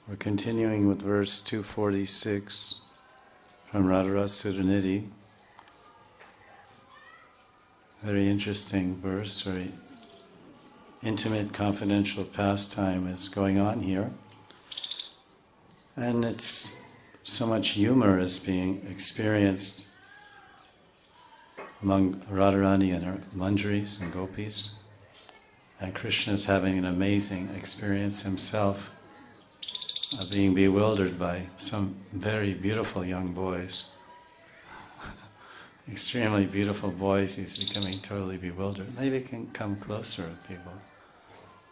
We're continuing with verse 246 from Radha Nidhi. Very interesting verse, very intimate, confidential pastime is going on here. And it's so much humor is being experienced among Radharani and her Manjaris and Gopis. And Krishna is having an amazing experience himself, being bewildered by some very beautiful young boys. Extremely beautiful boys, he's becoming totally bewildered. Maybe he can come closer to people.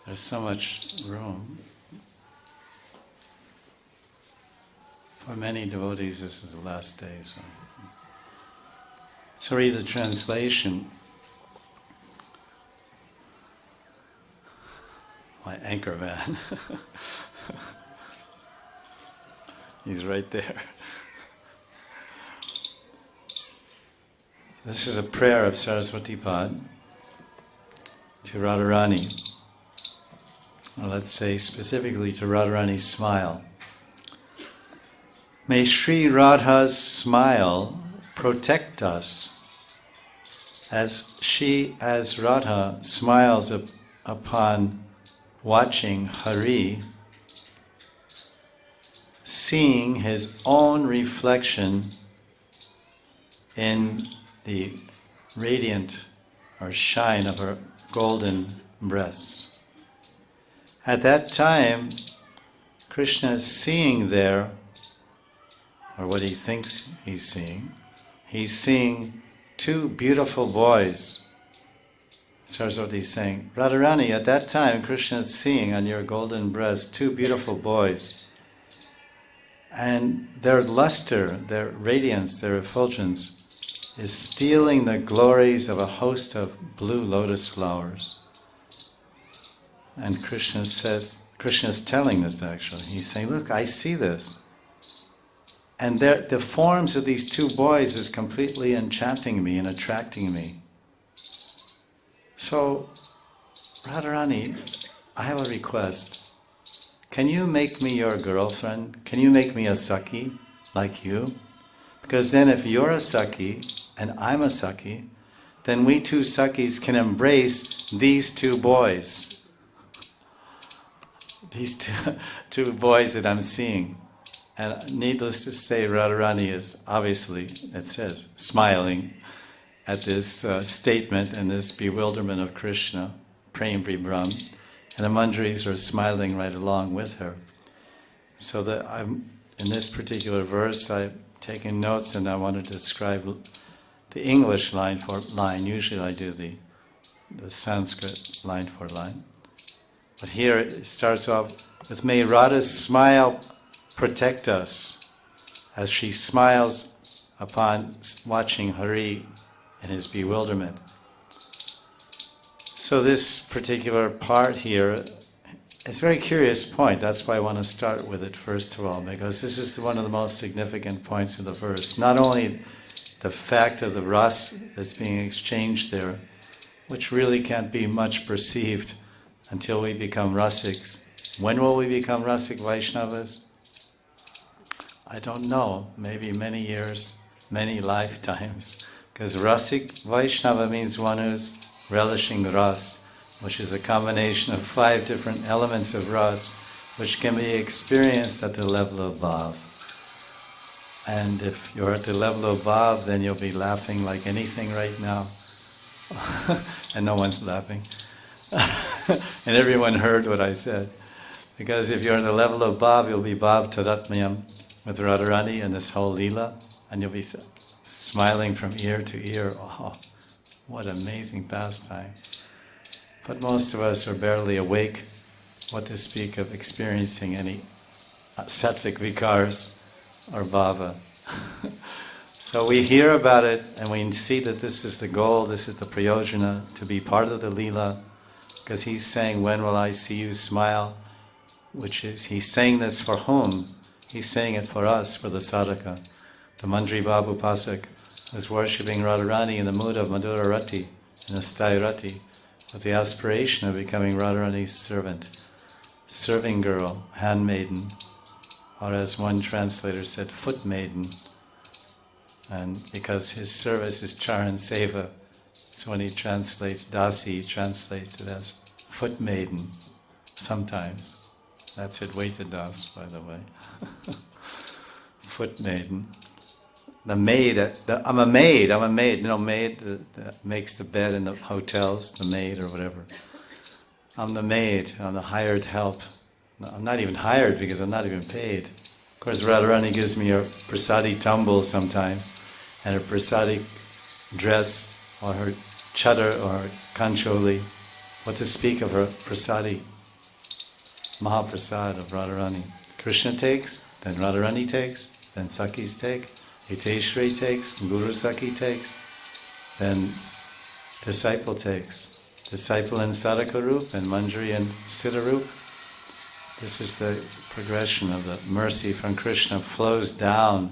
There's so much room. For many devotees, this is the last day. So read the translation. My anchor man. He's right there. This is a prayer of Saraswati Pad to Radharani. Or let's say specifically to Radharani's smile. May Sri Radha's smile protect us as Radha smiles upon watching Hari, seeing his own reflection in the radiant or shine of her golden breasts. At that time, Krishna is seeing there, or what he thinks he's seeing two beautiful boys. Saraswati is saying, Radharani, at that time Krishna is seeing on your golden breast two beautiful boys. And their luster, their radiance, their effulgence is stealing the glories of a host of blue lotus flowers. And Krishna is telling this actually. He's saying, look, I see this. And the forms of these two boys is completely enchanting me and attracting me. So, Radharani, I have a request. Can you make me your girlfriend? Can you make me a Sakhi like you? Because then if you're a Sakhi and I'm a Sakhi, then we two Sakhis can embrace these two boys. These two boys that I'm seeing. And needless to say, Radharani is obviously, it says, smiling at this statement and this bewilderment of Krishna, Prem Vibram, and the Manjaris are smiling right along with her. So that in this particular verse, I've taken notes and I want to describe the English line for line. Usually I do the Sanskrit line for line. But here it starts off with, may Radha's smile protect us as she smiles upon watching Hari in his bewilderment. So this particular part here, it's a very curious point. That's why I want to start with it first of all, because this is one of the most significant points of the verse. Not only the fact of the ras that's being exchanged there, which really can't be much perceived until we become rasiks. When will we become rasik Vaishnavas? I don't know. Maybe many years, many lifetimes. Because rasik Vaishnava means one who's relishing ras, which is a combination of 5 different elements of ras, which can be experienced at the level of bhav. And if you're at the level of bhav, then you'll be laughing like anything right now. And no one's laughing. And everyone heard what I said. Because if you're at the level of bhav, you'll be bhav tadatmayam with Radharani and this whole lila, and you'll be smiling from ear to ear. Oh, what amazing pastime. But most of us are barely awake, what to speak of experiencing any sattvic vikars or bhava. So we hear about it and we see that this is the goal, this is the prayojana, to be part of the lila, because he's saying, when will I see you smile? Which is, he's saying this for whom? He's saying it for us, for the sadhaka. The Manjari Babu Pasak was worshipping Radharani in the mood of Madhura Rati, in a Sthai Rati, with the aspiration of becoming Radharani's servant, serving girl, handmaiden, or as one translator said, foot maiden. And because his service is charan seva, so when he translates dasi, he translates it as foot maiden sometimes. That's Advaita Das, by the way. Foot maiden. The maid, I'm a maid, maid that makes the bed in the hotels, the maid or whatever. I'm the maid, I'm the hired help. I'm not even hired because I'm not even paid. Of course, Radharani gives me a prasadi tumble sometimes, and her prasadi dress, or her chadar, or her kancholi. What to speak of her prasadi, Mahaprasad of Radharani. Krishna takes, then Radharani takes, then Sakhis take, Hiteshwari takes, Guru Sakhi takes, then disciple takes. Disciple in Sadhaka Rup and Manjari in Siddha Rup. This is the progression of the mercy from Krishna flows down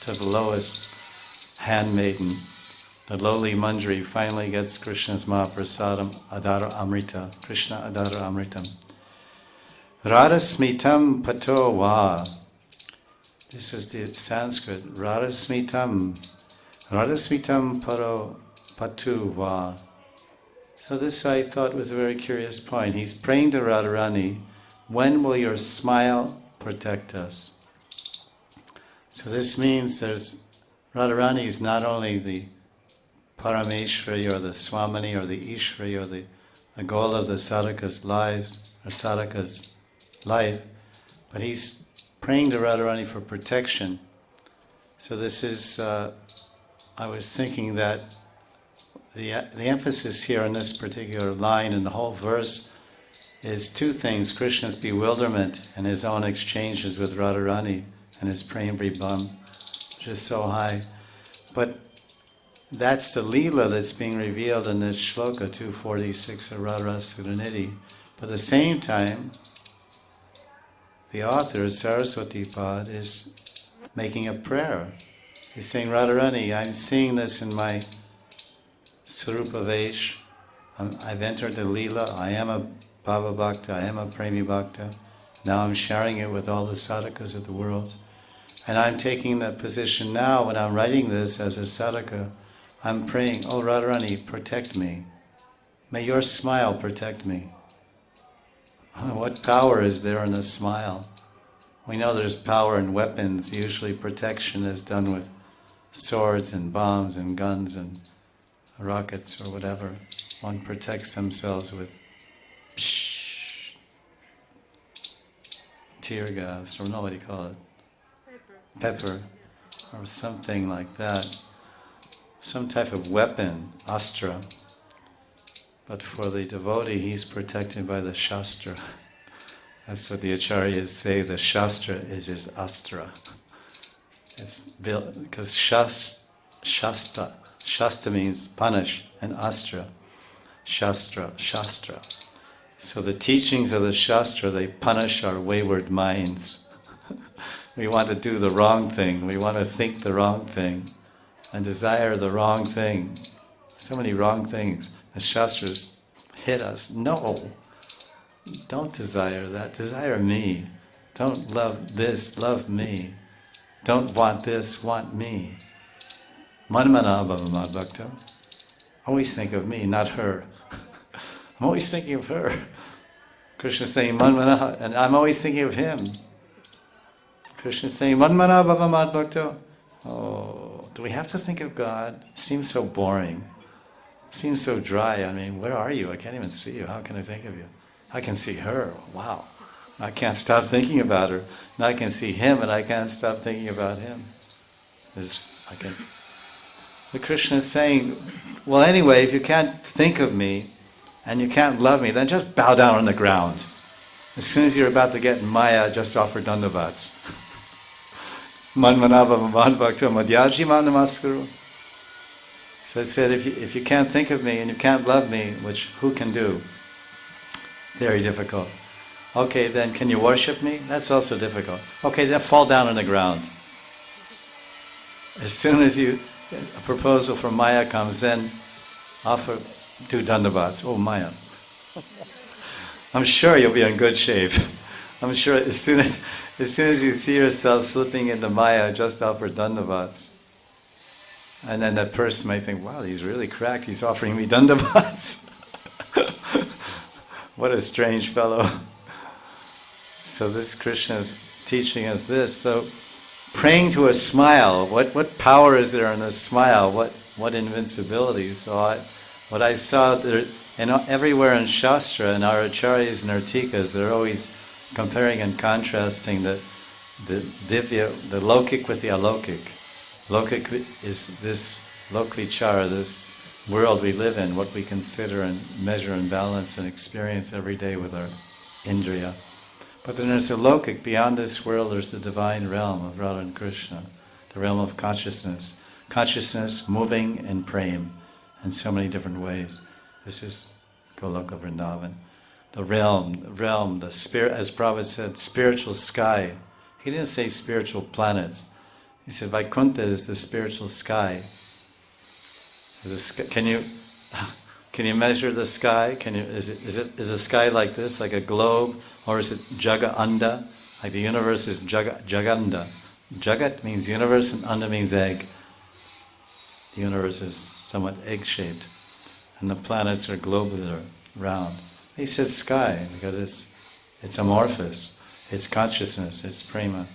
to the lowest handmaiden. The lowly Manjari finally gets Krishna's Mahaprasadam, Adara Amrita, Krishna Adara Amritam. Radha Smitam Pato Va. This is the Sanskrit. Radha Smitam Patu Va. So this I thought was a very curious point. He's praying to Radharani, when will your smile protect us? So this means Radharani is not only the Parameshwari or the Swamini or the Ishwari or the goal of the sadhaka's lives, or sadhaka's life, but he's praying to Radharani for protection. So this is, I was thinking that the emphasis here on this particular line in the whole verse is two things: Krishna's bewilderment and his own exchanges with Radharani and his prem vibham, which is so high. But that's the Leela that's being revealed in this shloka 246 of Radharasa Sudhanidhi. But at the same time, the author, Saraswati Pad, is making a prayer. He's saying, Radharani, I'm seeing this in my Sarupa Vesh. I've entered the Leela. I am a Bhava Bhakta. I am a Premi Bhakta. Now I'm sharing it with all the sadhakas of the world. And I'm taking that position now when I'm writing this as a sadhaka. I'm praying, oh Radharani, protect me. May your smile protect me. What power is there in a smile? We know there's power in weapons. Usually protection is done with swords and bombs and guns and rockets or whatever. One protects themselves with tear gas, or what do you call it? Pepper, or something like that. Some type of weapon, astra. But for the devotee, he's protected by the Shastra. That's what the Acharyas say, the Shastra is his astra. It's built, because Shasta means punish, and astra, Shastra. So the teachings of the Shastra, they punish our wayward minds. We want to do the wrong thing, we want to think the wrong thing, and desire the wrong thing. So many wrong things. The Shastras hit us. No, don't desire that. Desire me. Don't love this, love me. Don't want this, want me. Manmana bhava madbhakta. Always think of me, not her. I'm always thinking of her. Krishna's saying manmana, and I'm always thinking of him. Krishna's saying manmana bhava madbhakta. Oh, do we have to think of God? It seems so boring. Seems so dry. I mean, where are you? I can't even see you. How can I think of you? I can see her. Wow. I can't stop thinking about her. And I can see him, and I can't stop thinking about him. But Krishna is saying, well, anyway, if you can't think of me, and you can't love me, then just bow down on the ground. As soon as you're about to get in Maya, just offer dandavats. Manmanava madbhakta madhyaji manamaskaru. So it said, if you can't think of me and you can't love me, which who can do? Very difficult. Okay, then can you worship me? That's also difficult. Okay, then fall down on the ground. As soon as a proposal from Maya comes, then do dandavats. Oh, Maya. I'm sure you'll be in good shape. I'm sure as soon as you see yourself slipping into Maya, just offer dandavats. And then that person might think, wow, he's really cracked, he's offering me dandavats. What a strange fellow. So this Krishna is teaching us this. So praying to a smile, what power is there in a smile? What invincibility? So what I saw there, and everywhere in Shastra, and our acharyas and our tikas, they're always comparing and contrasting the divya, the lokik with the alokik. Lokik is this lokvichara, this world we live in, what we consider and measure and balance and experience every day with our indriya. But then there's a lokik, beyond this world there's the divine realm of Radha and Krishna, the realm of consciousness. Consciousness moving in prem in so many different ways. This is Goloka Vrindavan. The realm, the spirit, as Prabhupada said, spiritual sky. He didn't say spiritual planets. He said Vaikuntha is the spiritual sky. Can you measure the sky? Is the sky like this, like a globe, or is it Jaga Anda? Like the universe is Jaganda. Jagat means universe and Anda means egg. The universe is somewhat egg-shaped, and the planets are globular, round. He said sky because it's amorphous, it's consciousness, it's prema.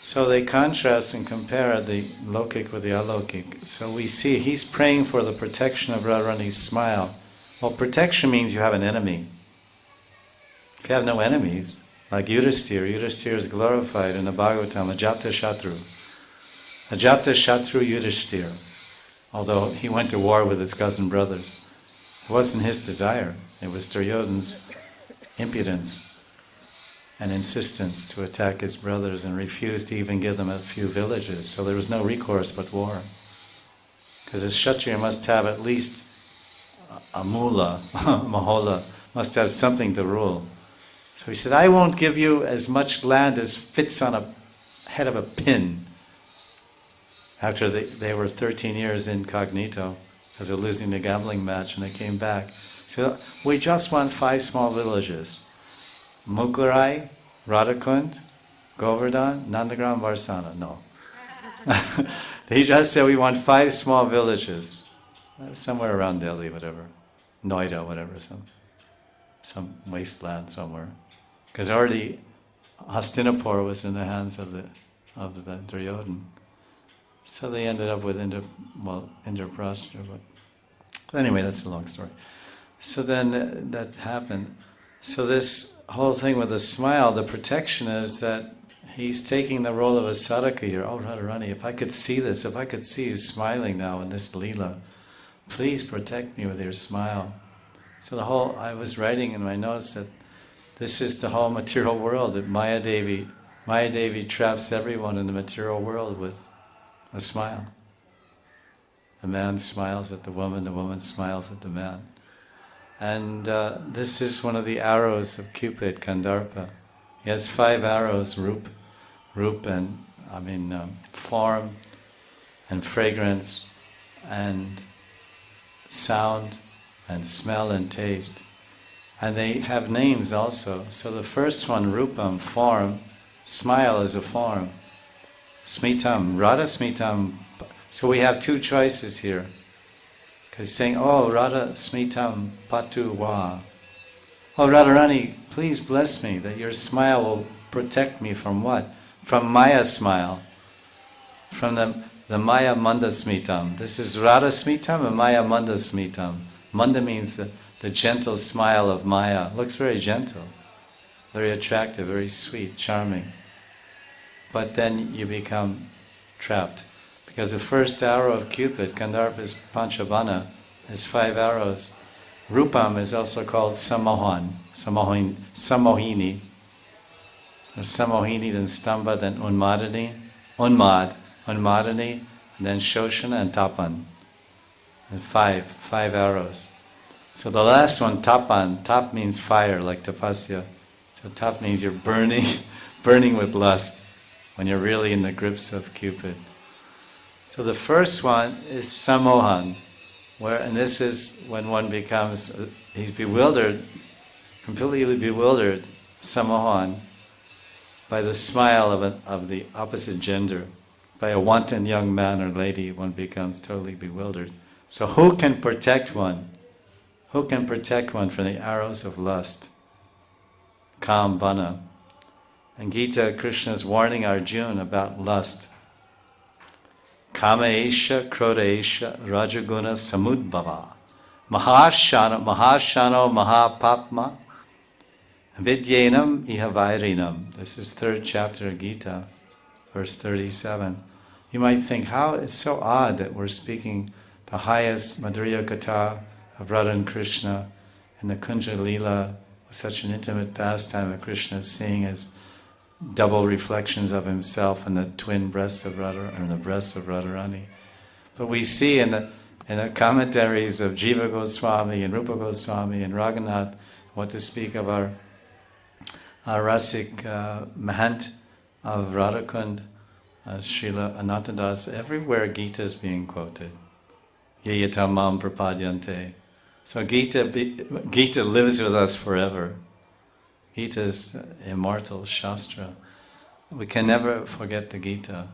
So they contrast and compare the lokik with the alokik. So we see he's praying for the protection of Radharani's smile. Well, protection means you have an enemy. If you have no enemies, like Yudhishthira is glorified in the Bhagavatam, Ajapta Shatru. Ajapta Shatru Yudhishthira. Although he went to war with his cousin brothers. It wasn't his desire. It was Duryodhana's impudence and insistence to attack his brothers and refused to even give them a few villages. So there was no recourse but war. Because a Kshatriya must have at least a mula, mahola, must have something to rule. So he said, I won't give you as much land as fits on a head of a pin. After they were 13 years incognito, because of losing the gambling match, and they came back. So we just want 5 small villages. Muklarai, Radhakund, Govardhan, Nandagram, Varsana. No. He just said we want 5 small villages. Somewhere around Delhi, whatever. Noida, whatever. Some wasteland somewhere. Because already Hastinapur was in the hands of the Duryodhana. So they ended up with Indraprastha. But anyway, that's a long story. So then that happened. So this whole thing with the smile, the protection is that he's taking the role of a sadhaka here. Oh, Radharani, if I could see this, if I could see you smiling now in this Leela, please protect me with your smile. So I was writing in my notes that this is the whole material world, that Maya Devi traps everyone in the material world with a smile. The man smiles at the woman smiles at the man. And this is one of the arrows of Cupid, Kandarpa. He has 5 arrows, Rup and, form and fragrance and sound and smell and taste. And they have names also. So the first one, Rupam, form, smile is a form. Smitam, Radha Smitam. So we have 2 choices here. Because he's saying, oh, Radha Smitam Patu Va. Oh, Radharani, please bless me that your smile will protect me from what? From Maya smile. From the Maya Manda Smitam. This is Radha Smitam and Maya Manda Smitam. Manda means the gentle smile of Maya. Looks very gentle, very attractive, very sweet, charming. But then you become trapped. Because the first arrow of Cupid, Kandarpa's Panchabana, has 5 arrows. Rupam is also called Samohini. There's Samohini, then Stamba, then Unmadani, and then Shoshana and Tapan. And 5 arrows. So the last one, Tapan, Tap means fire, like Tapasya. So Tap means you're burning with lust, when you're really in the grips of Cupid. So the first one is Samohan, and this is when one becomes, he's bewildered, completely bewildered, Samohan, by the smile of the opposite gender, by a wanton young man or lady, one becomes totally bewildered. So who can protect one? Who can protect one from the arrows of lust? Kam, Bana. In Gita, Krishna is warning Arjuna about lust. Kama esha, kroda esha, rajaguna samudbhava. Mahashano mahapapma, vidyenam ihavairinam. This is 3rd chapter of Gita, verse 37. You might think, how it's so odd that we're speaking the highest Madhurya Katha of Radha and Krishna and the Kunja Leela, such an intimate pastime of Krishna seeing as double reflections of himself in the twin breasts of Radha, and the breasts of Radharani. But we see in the commentaries of Jiva Goswami and Rupa Goswami and Raghunath, what to speak of our Rasik Mahant of Radhakund, Srila Anantadas, everywhere Gita is being quoted. Yayata mam prapadyante. So Gita lives with us forever. Gita is immortal Shastra. We can never forget the Gita.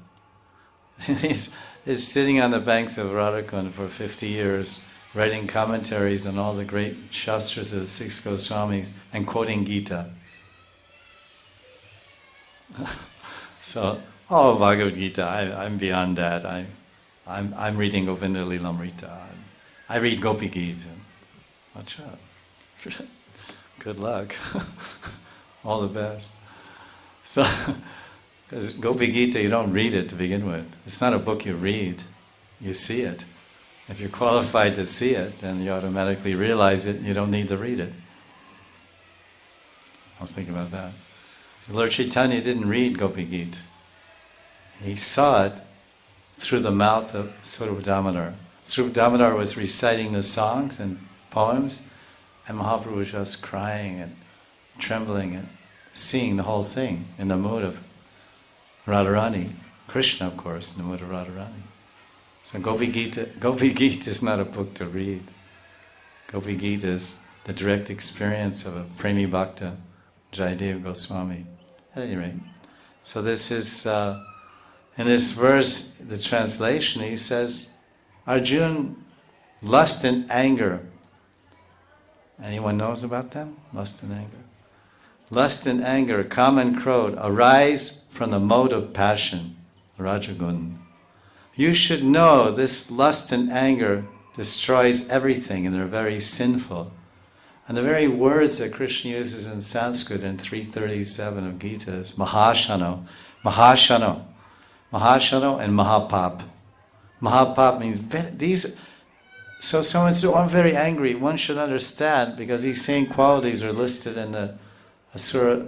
He's sitting on the banks of Radhakund for 50 years, writing commentaries on all the great Shastras of the 6 Goswamis and quoting Gita. So, Bhagavad Gita, I'm beyond that. I'm reading Govinda Lilamrita. I read Gopi Gita. Watch out. Good luck. All the best. So, because Gopi Gita, you don't read it to begin with. It's not a book you read. You see it. If you're qualified to see it, then you automatically realize it and you don't need to read it. I'll think about that. Lord Chaitanya didn't read Gopi Gita. He saw it through the mouth of Swarup Damodar. Swarup Damodar was reciting the songs and poems, and Mahaprabhu was just crying and trembling and seeing the whole thing in the mood of Radharani. Krishna, of course, in the mood of Radharani. So Gopi Gita is not a book to read. Gopi Gita is the direct experience of a Premi Bhakta, Jayadev Goswami. At any rate, so this is, in this verse, the translation, he says, Arjuna, lust and anger. Anyone knows about them? Lust and anger. Lust and anger, Kama and Krodha, arise from the mode of passion, Rajagun. You should know this lust and anger destroys everything and they're very sinful. And the very words that Krishna uses in Sanskrit in 337 of Gita is Mahashano, Mahashano, Mahashano and Mahapap. Mahapap means these. So someone says, I'm very angry. One should understand, because these same qualities are listed in the Asura,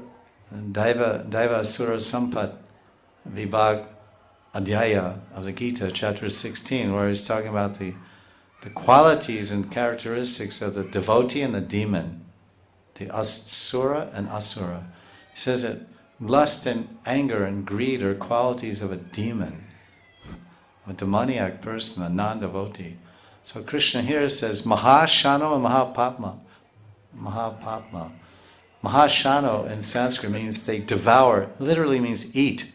Daiva Asura Sampat Vibhag Adhyaya of the Gita, chapter 16, where he's talking about the qualities and characteristics of the devotee and the demon, the asura and asura. He says that lust and anger and greed are qualities of a demon, a demoniac person, a non-devotee. So Krishna here says Mahashano and Mahapapma. Mahapapma. Mahashano in Sanskrit means they devour, literally means eat.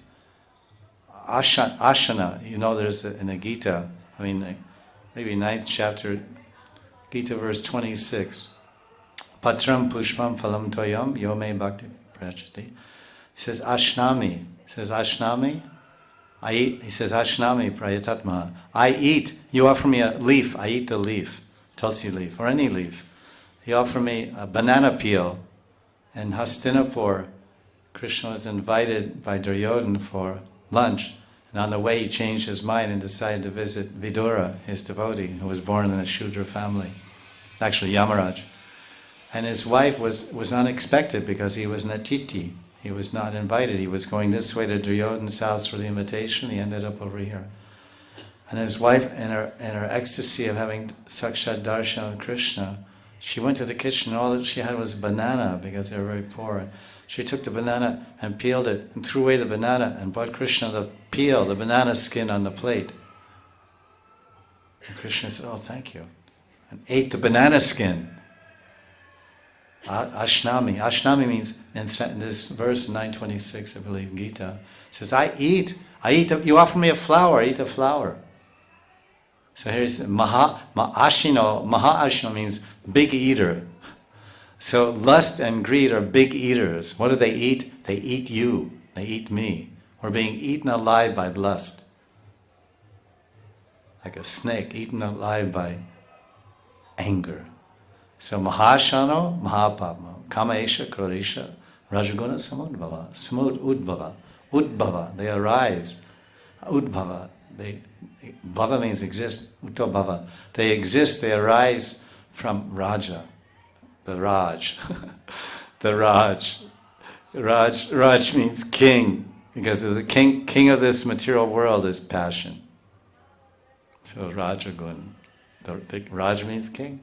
Ashana, you know there's in the Gita, maybe 9th chapter, Gita verse 26. Patram pushpam phalam toyam yome bhakti prachati. He says Ashnami. He says Ashnami. I eat. He says Ashnami prayatatma. I eat. You offer me a leaf. I eat the leaf, tulsi leaf or any leaf. You offer me a banana peel. In Hastinapur, Krishna was invited by Duryodhana for lunch. And on the way he changed his mind and decided to visit Vidura, his devotee, who was born in a Shudra family. Actually, Yamaraj. And his wife was unexpected because he was Natiti. He was not invited. He was going this way to Duryodhana's house for the invitation. He ended up over here. And his wife, in her ecstasy of having Sakshat Darshan of Krishna, she went to the kitchen and all that she had was banana because they were very poor. She took the banana and peeled it and threw away the banana and brought Krishna the peel, the banana skin on the plate. And Krishna said, oh, thank you. And ate the banana skin. Ashnami. Ashnami means, in this verse 926, I believe, Gita, says, I eat, you offer me a flower, I eat a flower. So here's Maha-ashino means big eater. So lust and greed are big eaters. What do they eat? They eat you. They eat me. We're being eaten alive by lust. Like a snake eaten alive by anger. So Mahashano, Mahapapma, Kamaesha, Krorisha, Rajaguna, Samudbhava, Samud Udbhava, Udbhava, they arise. Udbhava, Bhava means exist, Utto Bhava. They exist, they arise from Raja, the Raj. The Raj. Raj means king, because the king of this material world is passion. So Rajagun, Raj means king.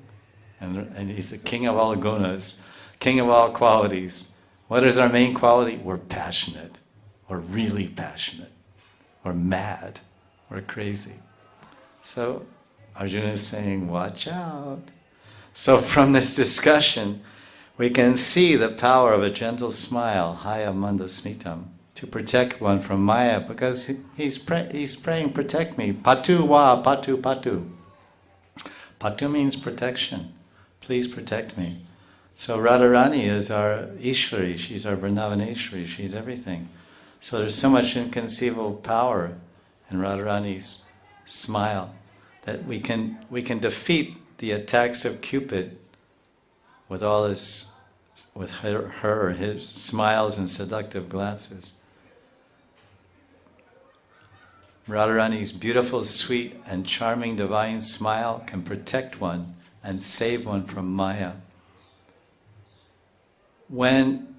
And he's the king of all gunas, king of all qualities. What is our main quality? We're passionate. We're really passionate. We're mad. We're crazy. So Arjuna is saying, watch out. So from this discussion, we can see the power of a gentle smile, Haya Manda Smitam, to protect one from Maya, because he's praying, protect me. Patu wa, patu, patu. Patu means protection. Please protect me. So Radharani is our Ishwari, she's our Vrindavaneshwari, she's everything. So there's so much inconceivable power in Radharani's smile that we can defeat the attacks of Cupid with all his smiles and seductive glances. Radharani's beautiful, sweet, and charming divine smile can protect one and save one from Maya. When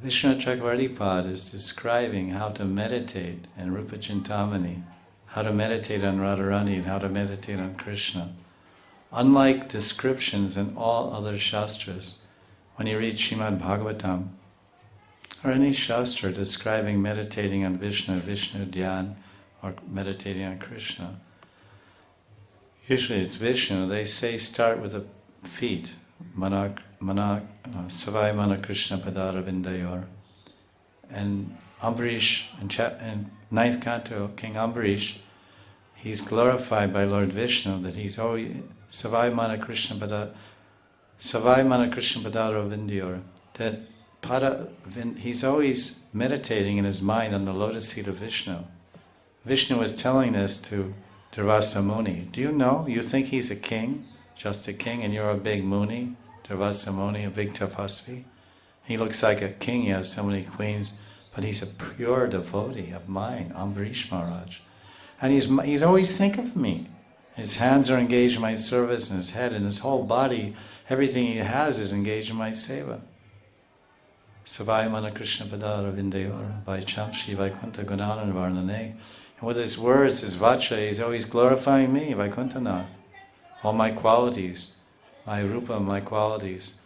Vishnu Chakravarti Pad is describing how to meditate in Rupa Chintamani, how to meditate on Radharani and how to meditate on Krishna, unlike descriptions in all other shastras, when you read Srimad Bhagavatam, or any shastra describing meditating on Vishnu Dhyan, or meditating on Krishna, usually it's Vishnu, they say start with the feet, Savai Mana Krishna Padara Vindayor. And Ambarish, in 9th canto, King Ambarish, he's glorified by Lord Vishnu that he's always Savai Mana Krishna Padara Vindayor. That he's always meditating in his mind on the lotus feet of Vishnu. Vishnu was telling this to Durvasa Muni. Do you know? You think he's a king, just a king, and you're a big Muni, Durvasa Muni, a big tapasvi? He looks like a king, he has so many queens, but he's a pure devotee of mine, Ambarish Maharaj. And he's always thinking of me. His hands are engaged in my service, and his head and his whole body, everything he has is engaged in my seva. Savai Mana Krishna Padara Vindayor, Vaichamshi Vaikunta Gunanan Varnane. And with his words, his vacha, he's always glorifying me, Vaikuntanath. All my qualities, my rupa, my qualities.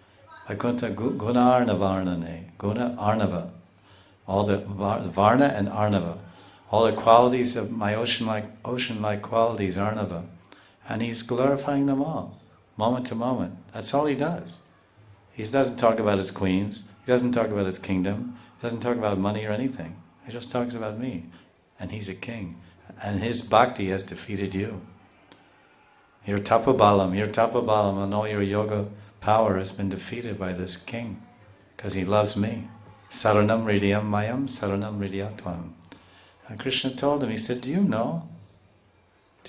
Vaikuntha Guna Arna Varnane, Guna Arnava. All the Varna and Arnava. All the qualities of my ocean-like qualities, Arnava. And he's glorifying them all, moment to moment. That's all he does. He doesn't talk about his queens. He doesn't talk about his kingdom. He doesn't talk about money or anything. He just talks about me. And he's a king. And his bhakti has defeated you. Your tapabalam, and all your yoga power has been defeated by this king. Because he loves me. Saranam hridayam mayam, saranam hridayatvam. And Krishna told him, he said, do you know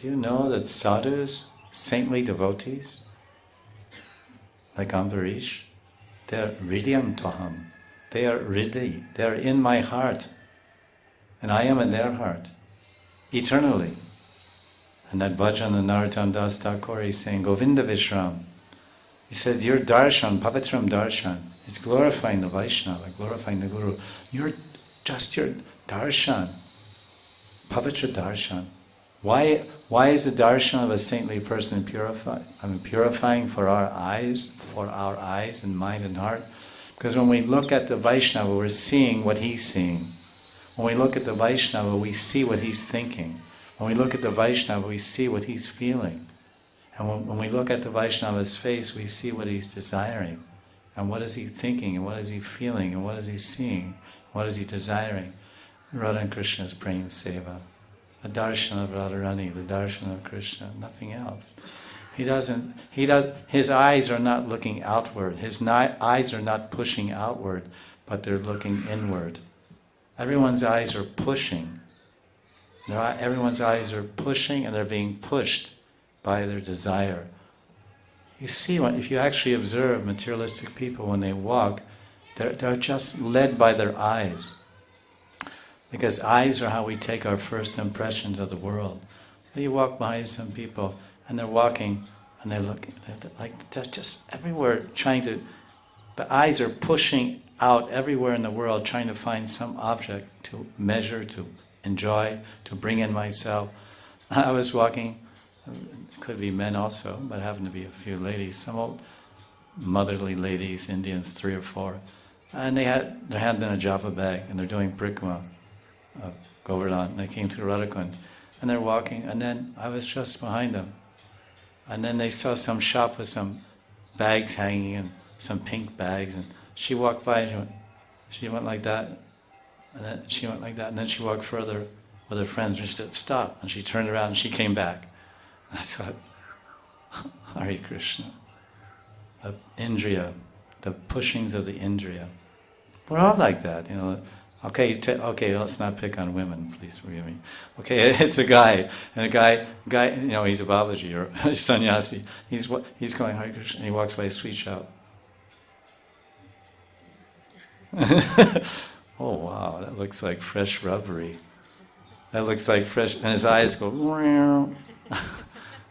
that sadhus, saintly devotees, like Ambarish, they're hridayam tvaham. They are hriday. They are in my heart. And I am in their heart. Eternally. And that bhajan and Narottam Das Thakur is saying, Govinda Vishram. He said, your darshan, pavitram darshan, is glorifying the Vaishnava, glorifying the Guru. You're just your darshan. Pavitra darshan. Why is the darshan of a saintly person purifying for our eyes and mind and heart? Because when we look at the Vaishnava, we're seeing what he's seeing. When we look at the Vaishnava, we see what he's thinking. When we look at the Vaishnava, we see what he's feeling. And when we look at the Vaishnava's face, we see what he's desiring. And what is he thinking, and what is he feeling, and what is he seeing, what is he desiring? Radha and Krishna's prem seva. The darshan of Radharani, the darshan of Krishna, nothing else. His eyes are not looking outward, his eyes are not pushing outward, but they're looking inward. Everyone's eyes are pushing. Everyone's eyes are pushing, and they're being pushed by their desire. You see, if you actually observe materialistic people when they walk, they're just led by their eyes. Because eyes are how we take our first impressions of the world. You walk behind some people, and they're walking, and they're just everywhere the eyes are pushing out everywhere in the world, trying to find some object to measure, to enjoy, to bring in myself. I was walking, could be men also, but happened to be a few ladies, some old motherly ladies, Indians, 3 or 4, and they had their hand in a japa bag, and they're doing prikma, Govardhan, and they came to Radhakund, and they're walking, and then I was just behind them, and then they saw some shop with some bags hanging, and some pink bags, and she walked by, and she went like that, and then she went like that, and then she walked further with her friends, and she said, stop, and she turned around, and she came back. And I thought, Hare Krishna, the indriya, the pushings of the indriya. We're all like that, you know. Okay, let's not pick on women, please forgive me. Okay, it's a guy, and a guy, you know, he's a Babaji or a sannyasi. He's going Hare Krishna, and he walks by a sweet shop. Oh wow, that looks like fresh rubbery. That looks like fresh, and his eyes go.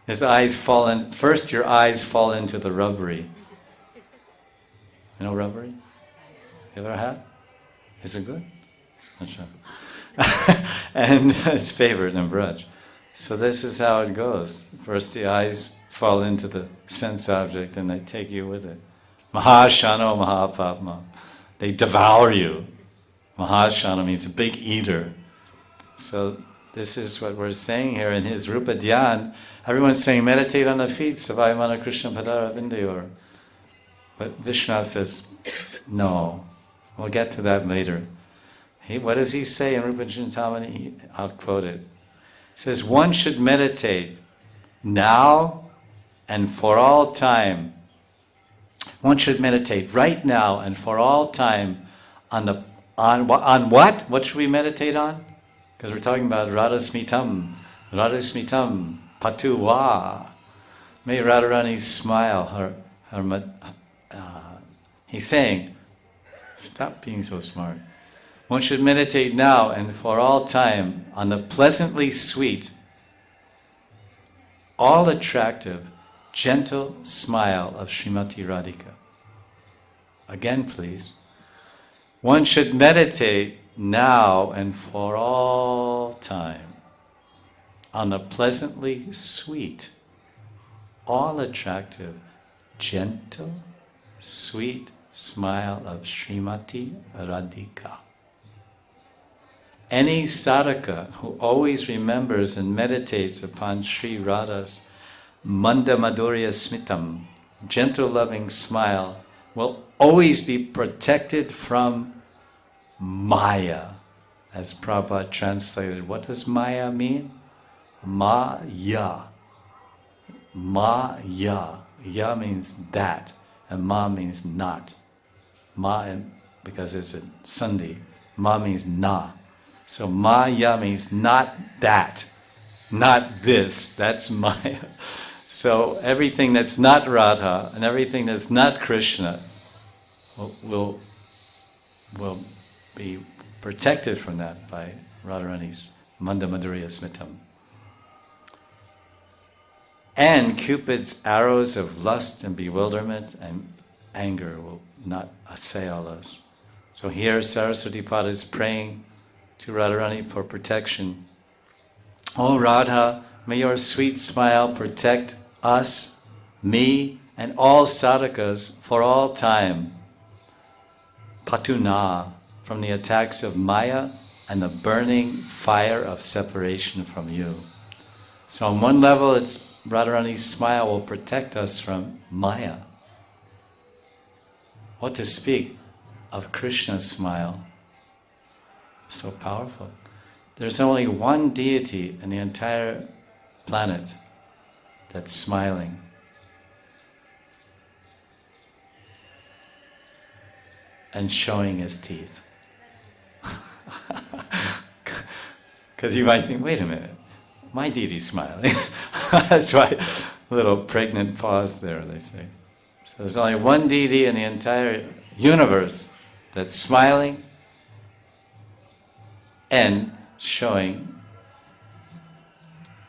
His eyes fall in. First, your eyes fall into the rubbery. You know rubbery? You ever had? Is it good? Not sure. And it's favored in Braj. So this is how it goes. First the eyes fall into the sense object and they take you with it. Mahashano Mahapapma. They devour you. Mahashana means a big eater. So this is what we're saying here in his Rupa Dhyan. Everyone's saying meditate on the feet, Savayamana Krishna Padara Vindayor. But Vishwanath says, no. We'll get to that later. What does he say in Rupa Chintamani? I'll quote it. He says, one should meditate now and for all time. One should meditate right now and for all time on what? What should we meditate on? Because we're talking about Radha Smitam, Patu Va. May Radharani smile. He's saying, stop being so smart. One should meditate now and for all time on the pleasantly sweet, all attractive, gentle smile of Srimati Radhika. Again, please. One should meditate now and for all time on the pleasantly sweet, all attractive, gentle, sweet smile of Srimati Radhika. Any sadhaka who always remembers and meditates upon Sri Radha's Manda Madhurya Smitam, gentle loving smile, will always be protected from Maya. As Prabhupada translated, what does Maya mean? Maya. Maya. Ya means that, and Ma means not. Ma, because it's a Sandhi. Ma means na. So Maya means not that, not this. That's Maya. So everything that's not Radha and everything that's not Krishna will be protected from that by Radharani's Manda Madhurya Smitam. And Cupid's arrows of lust and bewilderment and anger will not assail us. So here Saraswati Pada is praying to Radharani for protection. Oh Radha, may your sweet smile protect us, me, and all sadhakas for all time. Patuna, from the attacks of Maya and the burning fire of separation from you. So on one level, it's Radharani's smile will protect us from Maya. What to speak of Krishna's smile? So powerful. There's only one deity in the entire planet that's smiling. And showing his teeth. Because you might think, wait a minute, my deity's smiling. That's why a little pregnant pause there, they say. So there's only one deity in the entire universe that's smiling and showing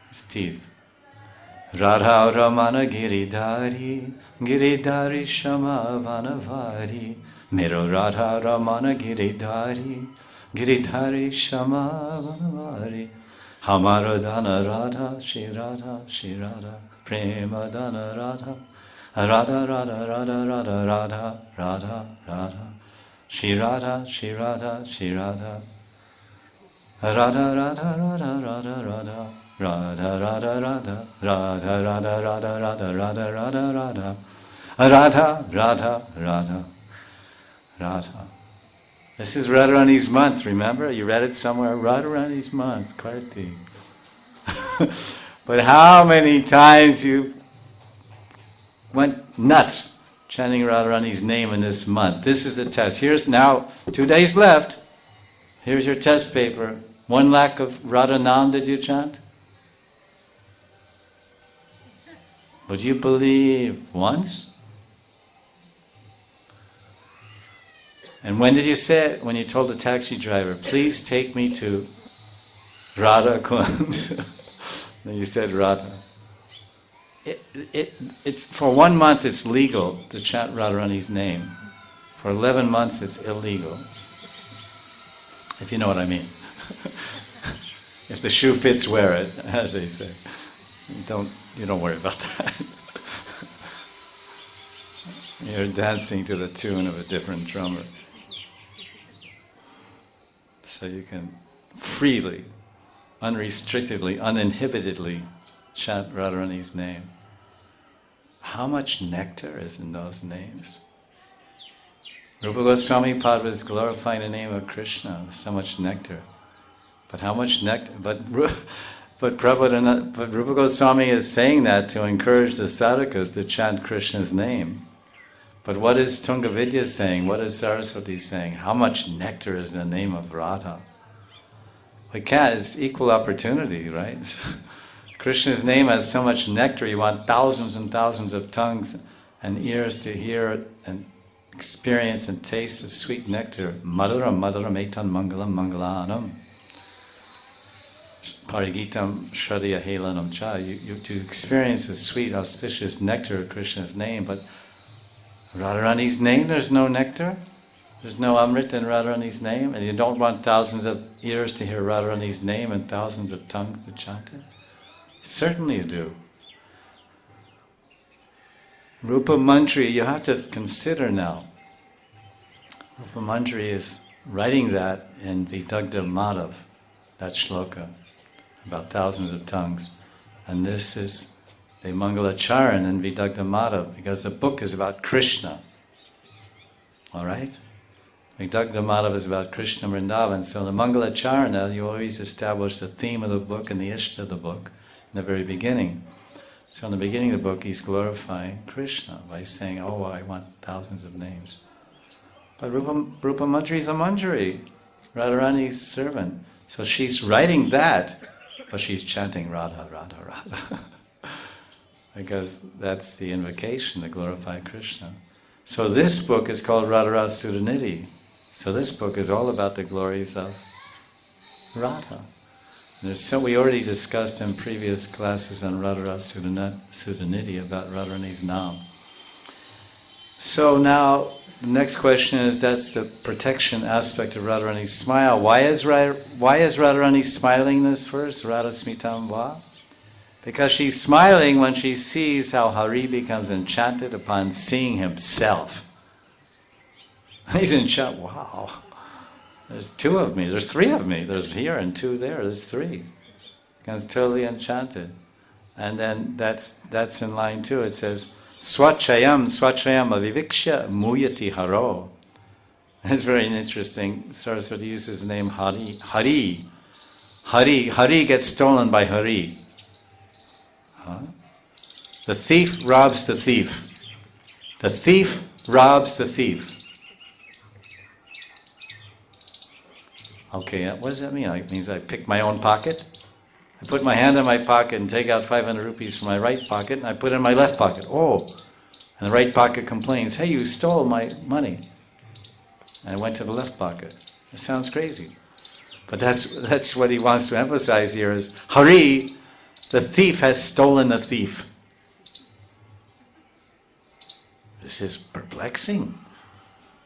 his teeth. Radha Ramana Giridhari, Giridhari Shama Vanavari, Mero Radha Ramana Giridhari, Giridhari Shama Vanavari, Hamara Dana Radha, Shri Radha, Shri Radha, Prema Dana Radha, Radha Radha Radha Radha Radha Radha Radha, Shri Radha, Shri Radha, Shri Radha, Radha Radha Radha Radha Radha, Radha Radha Radha, Radha Radha Radha Radha Radha Radha Radha, Radha Radha Radha Radha. This is Radharani's month, remember? You read it somewhere? Radharani's month, Karti. But how many times you went nuts chanting Radharani's name in this month? This is the test. Here's now 2 days left. Here's your test paper. 1 lakh of Radha Nam did you chant? Would you believe once? And when did you say it? When you told the taxi driver, please take me to Radha Kund. Then you said Radha. It's for 1 month it's legal to chant Radharani's name. For 11 months it's illegal. If you know what I mean. If the shoe fits, wear it, as they say. You don't worry about that. You're dancing to the tune of a different drummer. So you can freely, unrestrictedly, uninhibitedly chant Radharani's name. How much nectar is in those names? Rupa Goswami Pada is glorifying the name of Krishna. So much nectar. But how much nectar? But Rupa Goswami is saying that to encourage the sadhakas to chant Krishna's name. But what is Tungavidya saying? What is Saraswati saying? How much nectar is in the name of Radha? We can't, it's equal opportunity, right? Krishna's name has so much nectar, you want thousands and thousands of tongues and ears to hear it and experience and taste the sweet nectar. Madhuram madhuram etan mangalam mangalanam. Parigitam shradya helanam cha. You to experience the sweet, auspicious nectar of Krishna's name, but Radharani's name, there's no nectar. There's no Amrit in Radharani's name, and you don't want thousands of ears to hear Radharani's name and thousands of tongues to chant it? Certainly you do. Rupa Mantri, you have to consider now. Rupa Mantri is writing that in Vidagdha Madhav, that shloka, about thousands of tongues. And this is the Mangalacharan and Vidagdha Madhav, because the book is about Krishna. Alright? Vidagdha Madhav is about Krishna Vrindavan. So the Mangalacharana, you always establish the theme of the book and the Ishta of the book in the very beginning. So in the beginning of the book, he's glorifying Krishna by saying, oh, I want thousands of names. But Rupa Mantri is a Manjari, Radharani's servant. So she's writing that, but she's chanting Radha, Radha, Radha. Because that's the invocation to glorify Krishna. So this book is called Radharasa Sudhanidhi. So this book is all about the glories of Radha. We already discussed in previous classes on Radharasa Sudhanidhi about Radharani's Nam. So now, the next question is, that's the protection aspect of Radharani's smile. Why is Radharani smiling this verse? Radha Smitam Va? Because she's smiling when she sees how Hari becomes enchanted upon seeing himself. He's enchanted. Wow. There's 2 of me. There's 3 of me. There's here and 2 there. There's 3. Becomes totally enchanted. And then that's in line 2. It says, Swachayam aviviksha muyati haro. It's very interesting. Saraswati uses the name Hari. Hari gets stolen by Hari. Huh? The thief robs the thief. The thief robs the thief. Okay, what does that mean? It means I pick my own pocket. I put my hand in my pocket and take out 500 rupees from my right pocket and I put it in my left pocket. Oh, and the right pocket complains, hey, you stole my money. And I went to the left pocket. It sounds crazy. But that's what he wants to emphasize here is, Hari, the thief has stolen the thief. This is perplexing.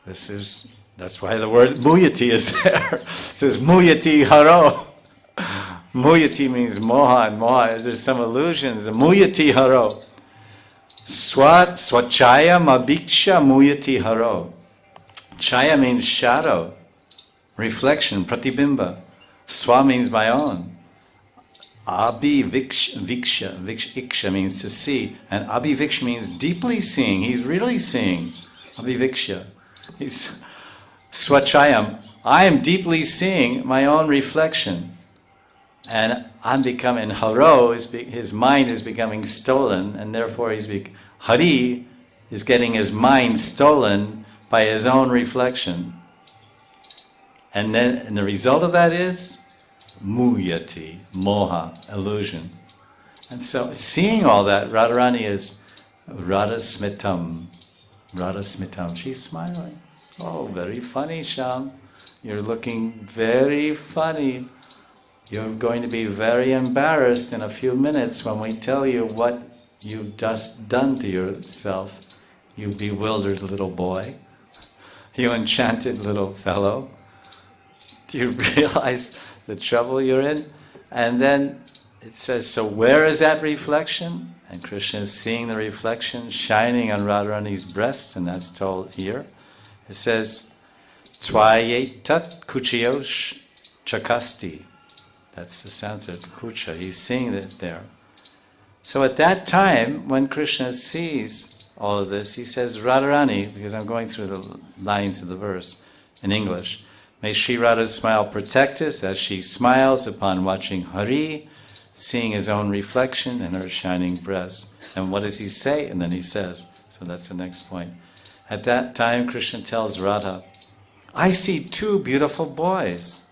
That's why the word muyati is there. It says muyati haro. Muyati means moha, and moha, there's some illusions. Muyati haro. Swachaya mabiksha muyati haro. Chaya means shadow, reflection, pratibimba. Swa means my own. Iksha means to see. And abhiviksha means deeply seeing. He's really seeing. Abhiviksha. He's Swachayam. I am deeply seeing my own reflection. And I'm becoming, Haro, his mind is becoming stolen, and therefore Hari is getting his mind stolen by his own reflection. And the result of that is muyati, moha, illusion. And so seeing all that, Radharani is Radha Smitam. Radha Smitam. She's smiling. Oh, very funny, Shyam. You're looking very funny. You're going to be very embarrassed in a few minutes when we tell you what you've just done to yourself. You bewildered little boy. You enchanted little fellow. Do you realize the trouble you're in? And then it says, so where is that reflection? And Krishna is seeing the reflection shining on Radharani's breasts, and that's told here. It says, Tvayetat kuchayosh chakasti. That's the Sanskrit, kucha. He's seeing it there. So at that time, when Krishna sees all of this, he says, Radharani, because I'm going through the lines of the verse in English, may Sri Radha's smile protect us as she smiles upon watching Hari, seeing his own reflection in her shining breast. And what does he say? And then he says, so that's the next point. At that time, Krishna tells Radha, I see two beautiful boys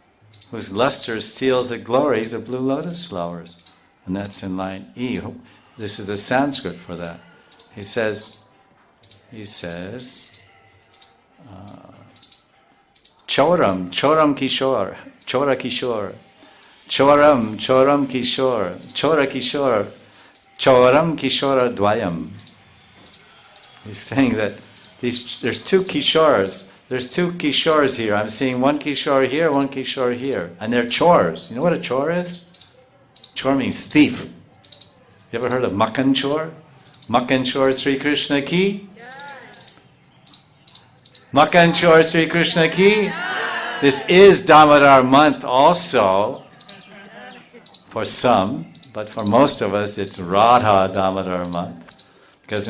whose luster steals the glories of blue lotus flowers. And that's in line E. This is the Sanskrit for that. He says, Choram Kishore, Chora Kishore, Choram Kishore, Chora Kishore, Choram Kishora Dvayam. He's saying that there's two Kishores. There's two Kishores here. I'm seeing one Kishore here, one Kishore here. And they're chores. You know what a chore is? Chore means thief. You ever heard of Makan Chore? Makan Chore Sri Krishna Ki? Makan Chore Sri Krishna Ki? This is Damodar month also, for some, but for most of us it's Radha Damodar month. Because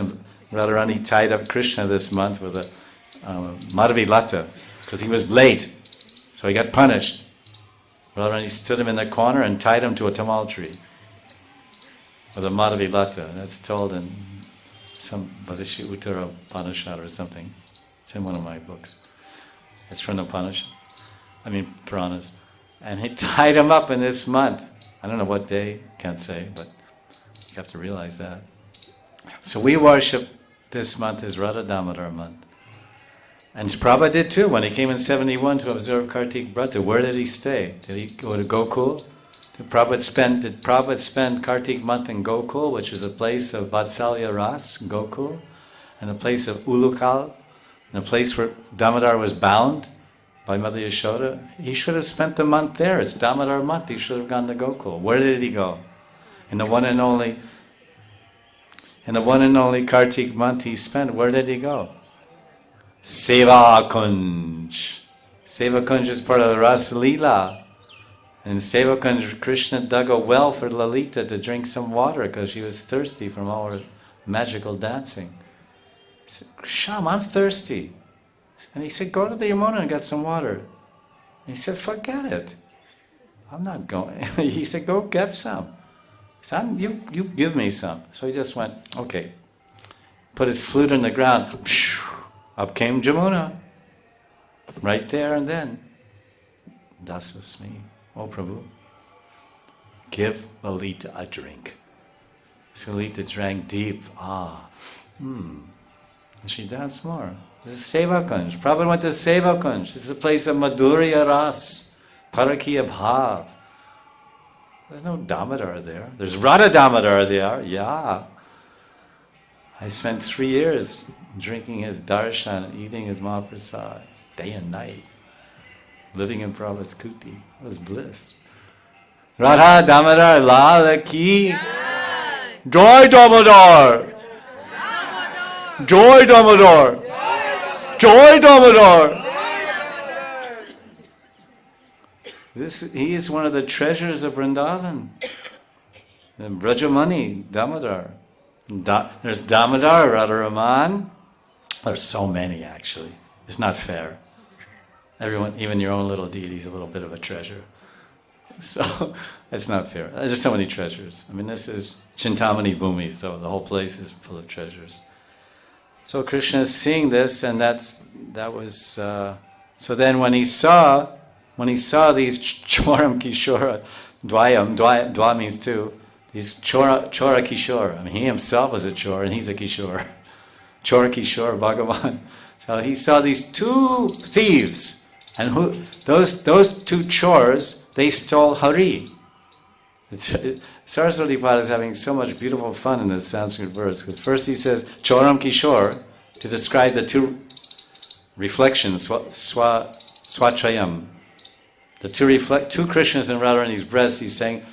Radharani tied up Krishna this month with a Madhavi Lata, because he was late, so he got punished. Radharani stood him in the corner and tied him to a tamal tree with a Madhavi Lata. That's told in some Bhadashi Uttara Upanishad or something. It's in one of my books. It's from the Upanishads. Puranas. And he tied him up in this month. I don't know what day, can't say, but you have to realize that. So we worship this month as Radha Damodar month. And Prabhupada did too. When he came in 71 to observe Kartik Brata, where did he stay? Did he go to Gokul? Did Prabhupada spend Kartik month in Gokul, which is a place of Vatsalya Ras, Gokul, and a place of Ulukal, and a place where Damodar was bound by Mother Yashoda? He should have spent the month there. It's Damodar month. He should have gone to Gokul. Where did he go? In the one and only Kartik month he spent, where did he go? Seva Kunj. Seva Kunj is part of the Ras Leela. And Seva Kunj, Krishna dug a well for Lalita to drink some water because she was thirsty from all her magical dancing. He said, Sham, I'm thirsty. And he said, go to the Yamuna and get some water. And he said, forget it. I'm not going. He said, go get some. He said, you give me some. So he just went, okay. Put his flute in the ground. Up came Jamuna. Right there and then. Dasasmi. Oh Prabhu, give Lalita a drink. So Lalita drank deep. And she danced more. This is Sevakunj. Prabhupada went to Sevakunj. This is a place of Madhurya Ras, Parakiya Bhav. There's no Damodar there. There's Radha Damodar there, yeah. I spent 3 years drinking his darshan and eating his Mahaprasad, day and night, living in Prabhupada's kuti. It was bliss. Radha Damodar Lala Ki. Joy Damodar! Joy Damodar! Joy Damodar! He is one of the treasures of Vrindavan. The Brajamani, Damodar. There's Damodar, Radharaman. There's so many actually. It's not fair. Everyone, even your own little deity is a little bit of a treasure. So, it's not fair. There's so many treasures. I mean, this is Chintamani Bhumi, so the whole place is full of treasures. So Krishna is seeing this, and that was. So then, when he saw these Choram Kishora, Dwa means two. These Chora Kishore. I mean, he himself was a Chor, and he's a Kishore. Chora Kishore, Bhagavan. So he saw these two thieves, and those two chores, they stole Hari. Saraswati Pada is having so much beautiful fun in this Sanskrit verse, because first he says Choram Kishore to describe the two reflections, Swachayam. The two Krishnas in Radharani's breasts. He's saying,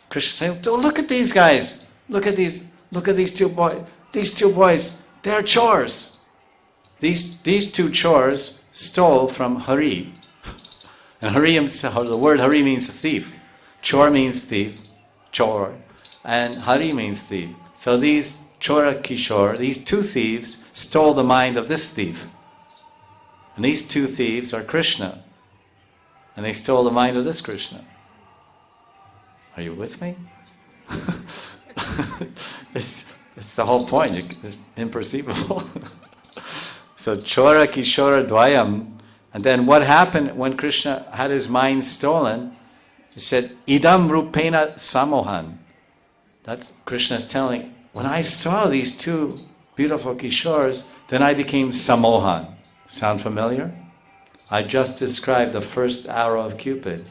Krishna saying, oh, look at these guys. Look at these two boys. These two boys, they're chores. These two chores stole from Hari. And Hari himself, the word Hari means thief. Chor means thief. Chor. And Hari means thief. So these Chora Kishore, these two thieves, stole the mind of this thief. And these two thieves are Krishna. And they stole the mind of this Krishna. Are you with me? It's the whole point. It's imperceivable. So Chora Kishora Dvayam. And then what happened when Krishna had his mind stolen? He said, Idam Rupena Samohan. That's Krishna's telling, when I saw these two beautiful Kishores, then I became Samohan. Sound familiar? I just described the first arrow of Cupid.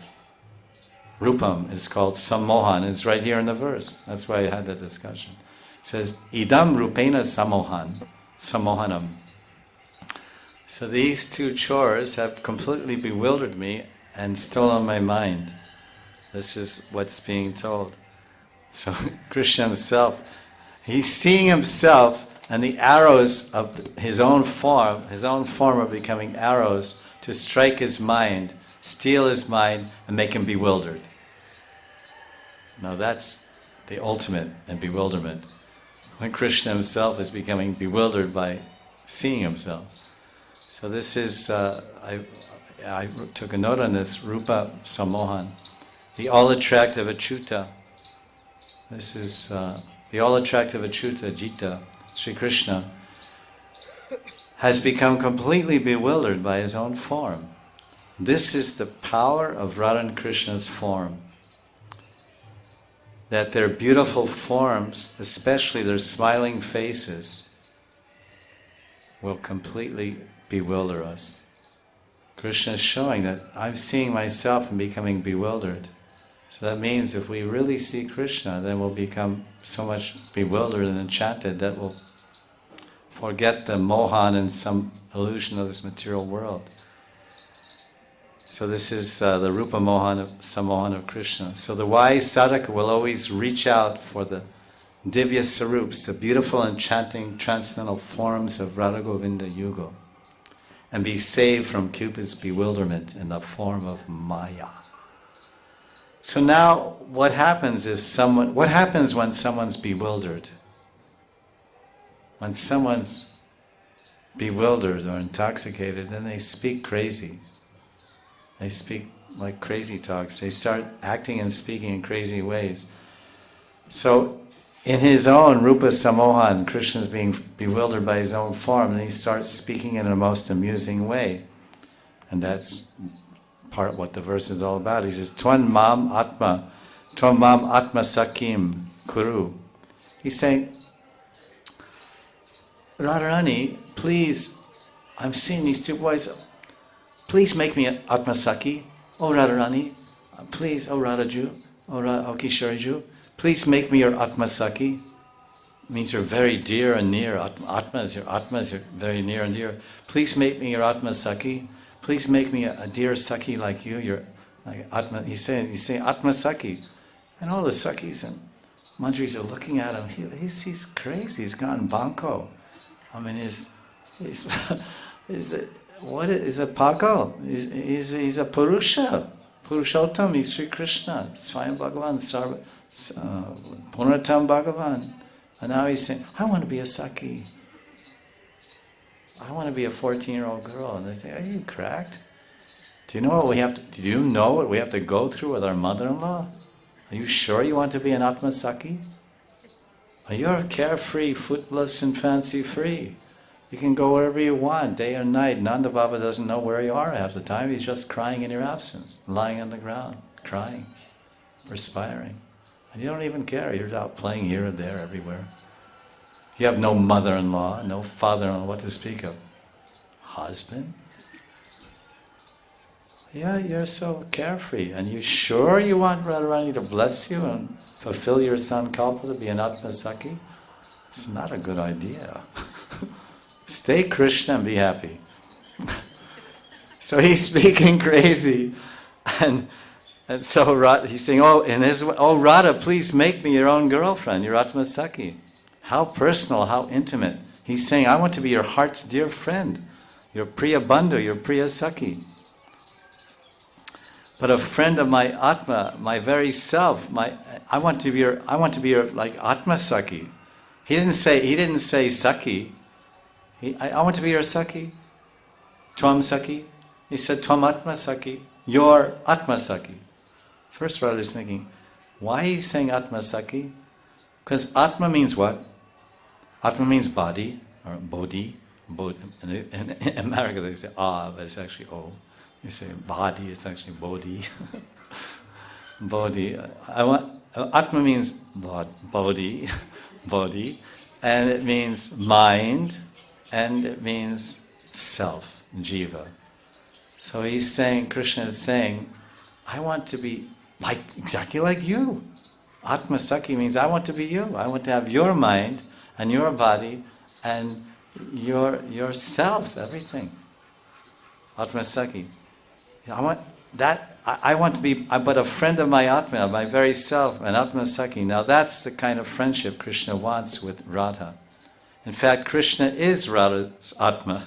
Rupam is called Samohan. It's right here in the verse. That's why I had that discussion. It says, Idam Rupena Samohan. Samohanam. So these two chores have completely bewildered me and stolen my mind. This is what's being told. So Krishna himself, he's seeing himself and the arrows of his own form are becoming arrows to strike his mind, steal his mind, and make him bewildered. Now that's the ultimate in bewilderment. When Krishna himself is becoming bewildered by seeing himself. So this is, I took a note on this, Rupa Samohan. The all-attractive Achyuta. This is the all-attractive Achyuta, Jita, Sri Krishna, has become completely bewildered by his own form. This is the power of Radha and Krishna's form. That their beautiful forms, especially their smiling faces, will completely bewilder us. Krishna is showing that I'm seeing myself and becoming bewildered. So that means if we really see Krishna, then we'll become so much bewildered and enchanted that we'll forget the mohan and some illusion of this material world. So this is the Rupa Mohan, Samohan of Krishna. So the wise sadhaka will always reach out for the Divya Sarups, the beautiful, enchanting, transcendental forms of Radha Govinda Yuga, and be saved from Cupid's bewilderment in the form of Maya. So now, what happens when someone's bewildered? when someone's bewildered or intoxicated, then they speak crazy. They speak like crazy talks. They start acting and speaking in crazy ways. So, in his own Rupa Samohan, Krishna is being bewildered by his own form, and he starts speaking in a most amusing way. And that's part of what the verse is all about. He says, Twan mam atma sakim kuru. He's saying, Radharani, please, I'm seeing these two boys, please make me an Atma Saki. Oh Radharani, please, oh Radhaju, oh Kishariju, please make me your Atma Saki. It means you're very dear and near. Atma is your very near and dear. Please make me your Atma Saki. Please make me a dear Saki like you. You're like Atma. He's saying Atma Saki, and all the Sakis and Manjaris are looking at him. He's crazy. He's gone banco. I mean, he's a Paco? He's a Purusha. Purushottam, he's Sri Krishna. Swayam Bhagavan, Punatam Bhagavan. And now he's saying, I want to be a Saki. I want to be a 14-year-old girl. And they think, are you cracked? Do you know what we have to go through with our mother-in-law? Are you sure you want to be an Atma Saki? You're carefree, footless, and fancy-free. You can go wherever you want, day or night. Nanda Baba doesn't know where you are half the time. He's just crying in your absence, lying on the ground, crying, perspiring. And you don't even care. You're out playing here and there, everywhere. You have no mother-in-law, no father-in-law, what to speak of. Husband? Yeah, you're so carefree. And you sure you want Radharani to bless you and fulfill your sankalpa to be an Atma Saki? It's not a good idea. Stay Krishna and be happy. So he's speaking crazy. And so he's saying, Radha, please make me your own girlfriend, your Atma Saki. How personal, how intimate. He's saying, I want to be your heart's dear friend, your Priya Bandhu, your Priya Saki. But a friend of my Atma, my very self, I want to be your like Atma Saki. He didn't say Saki. I want to be your Saki. Tvam Saki. He said Tvam Atma Saki. Your Atma Saki. First Radha is thinking, why he's saying Atma Saki? Because Atma means what? Atma means body, or bodhi. In America they say but it's actually O. You say body, it's actually bodhi. Bodhi. Atma means body, and it means mind, and it means self, jiva. So he's saying, Krishna is saying, I want to be exactly like you. Atma Saki means I want to be you. I want to have your mind and your body and your self, everything. Atma Saki. I want to be but a friend of my Atma, my very self, an Atma Saki. Now that's the kind of friendship Krishna wants with Radha. In fact, Krishna is Radha's Atma.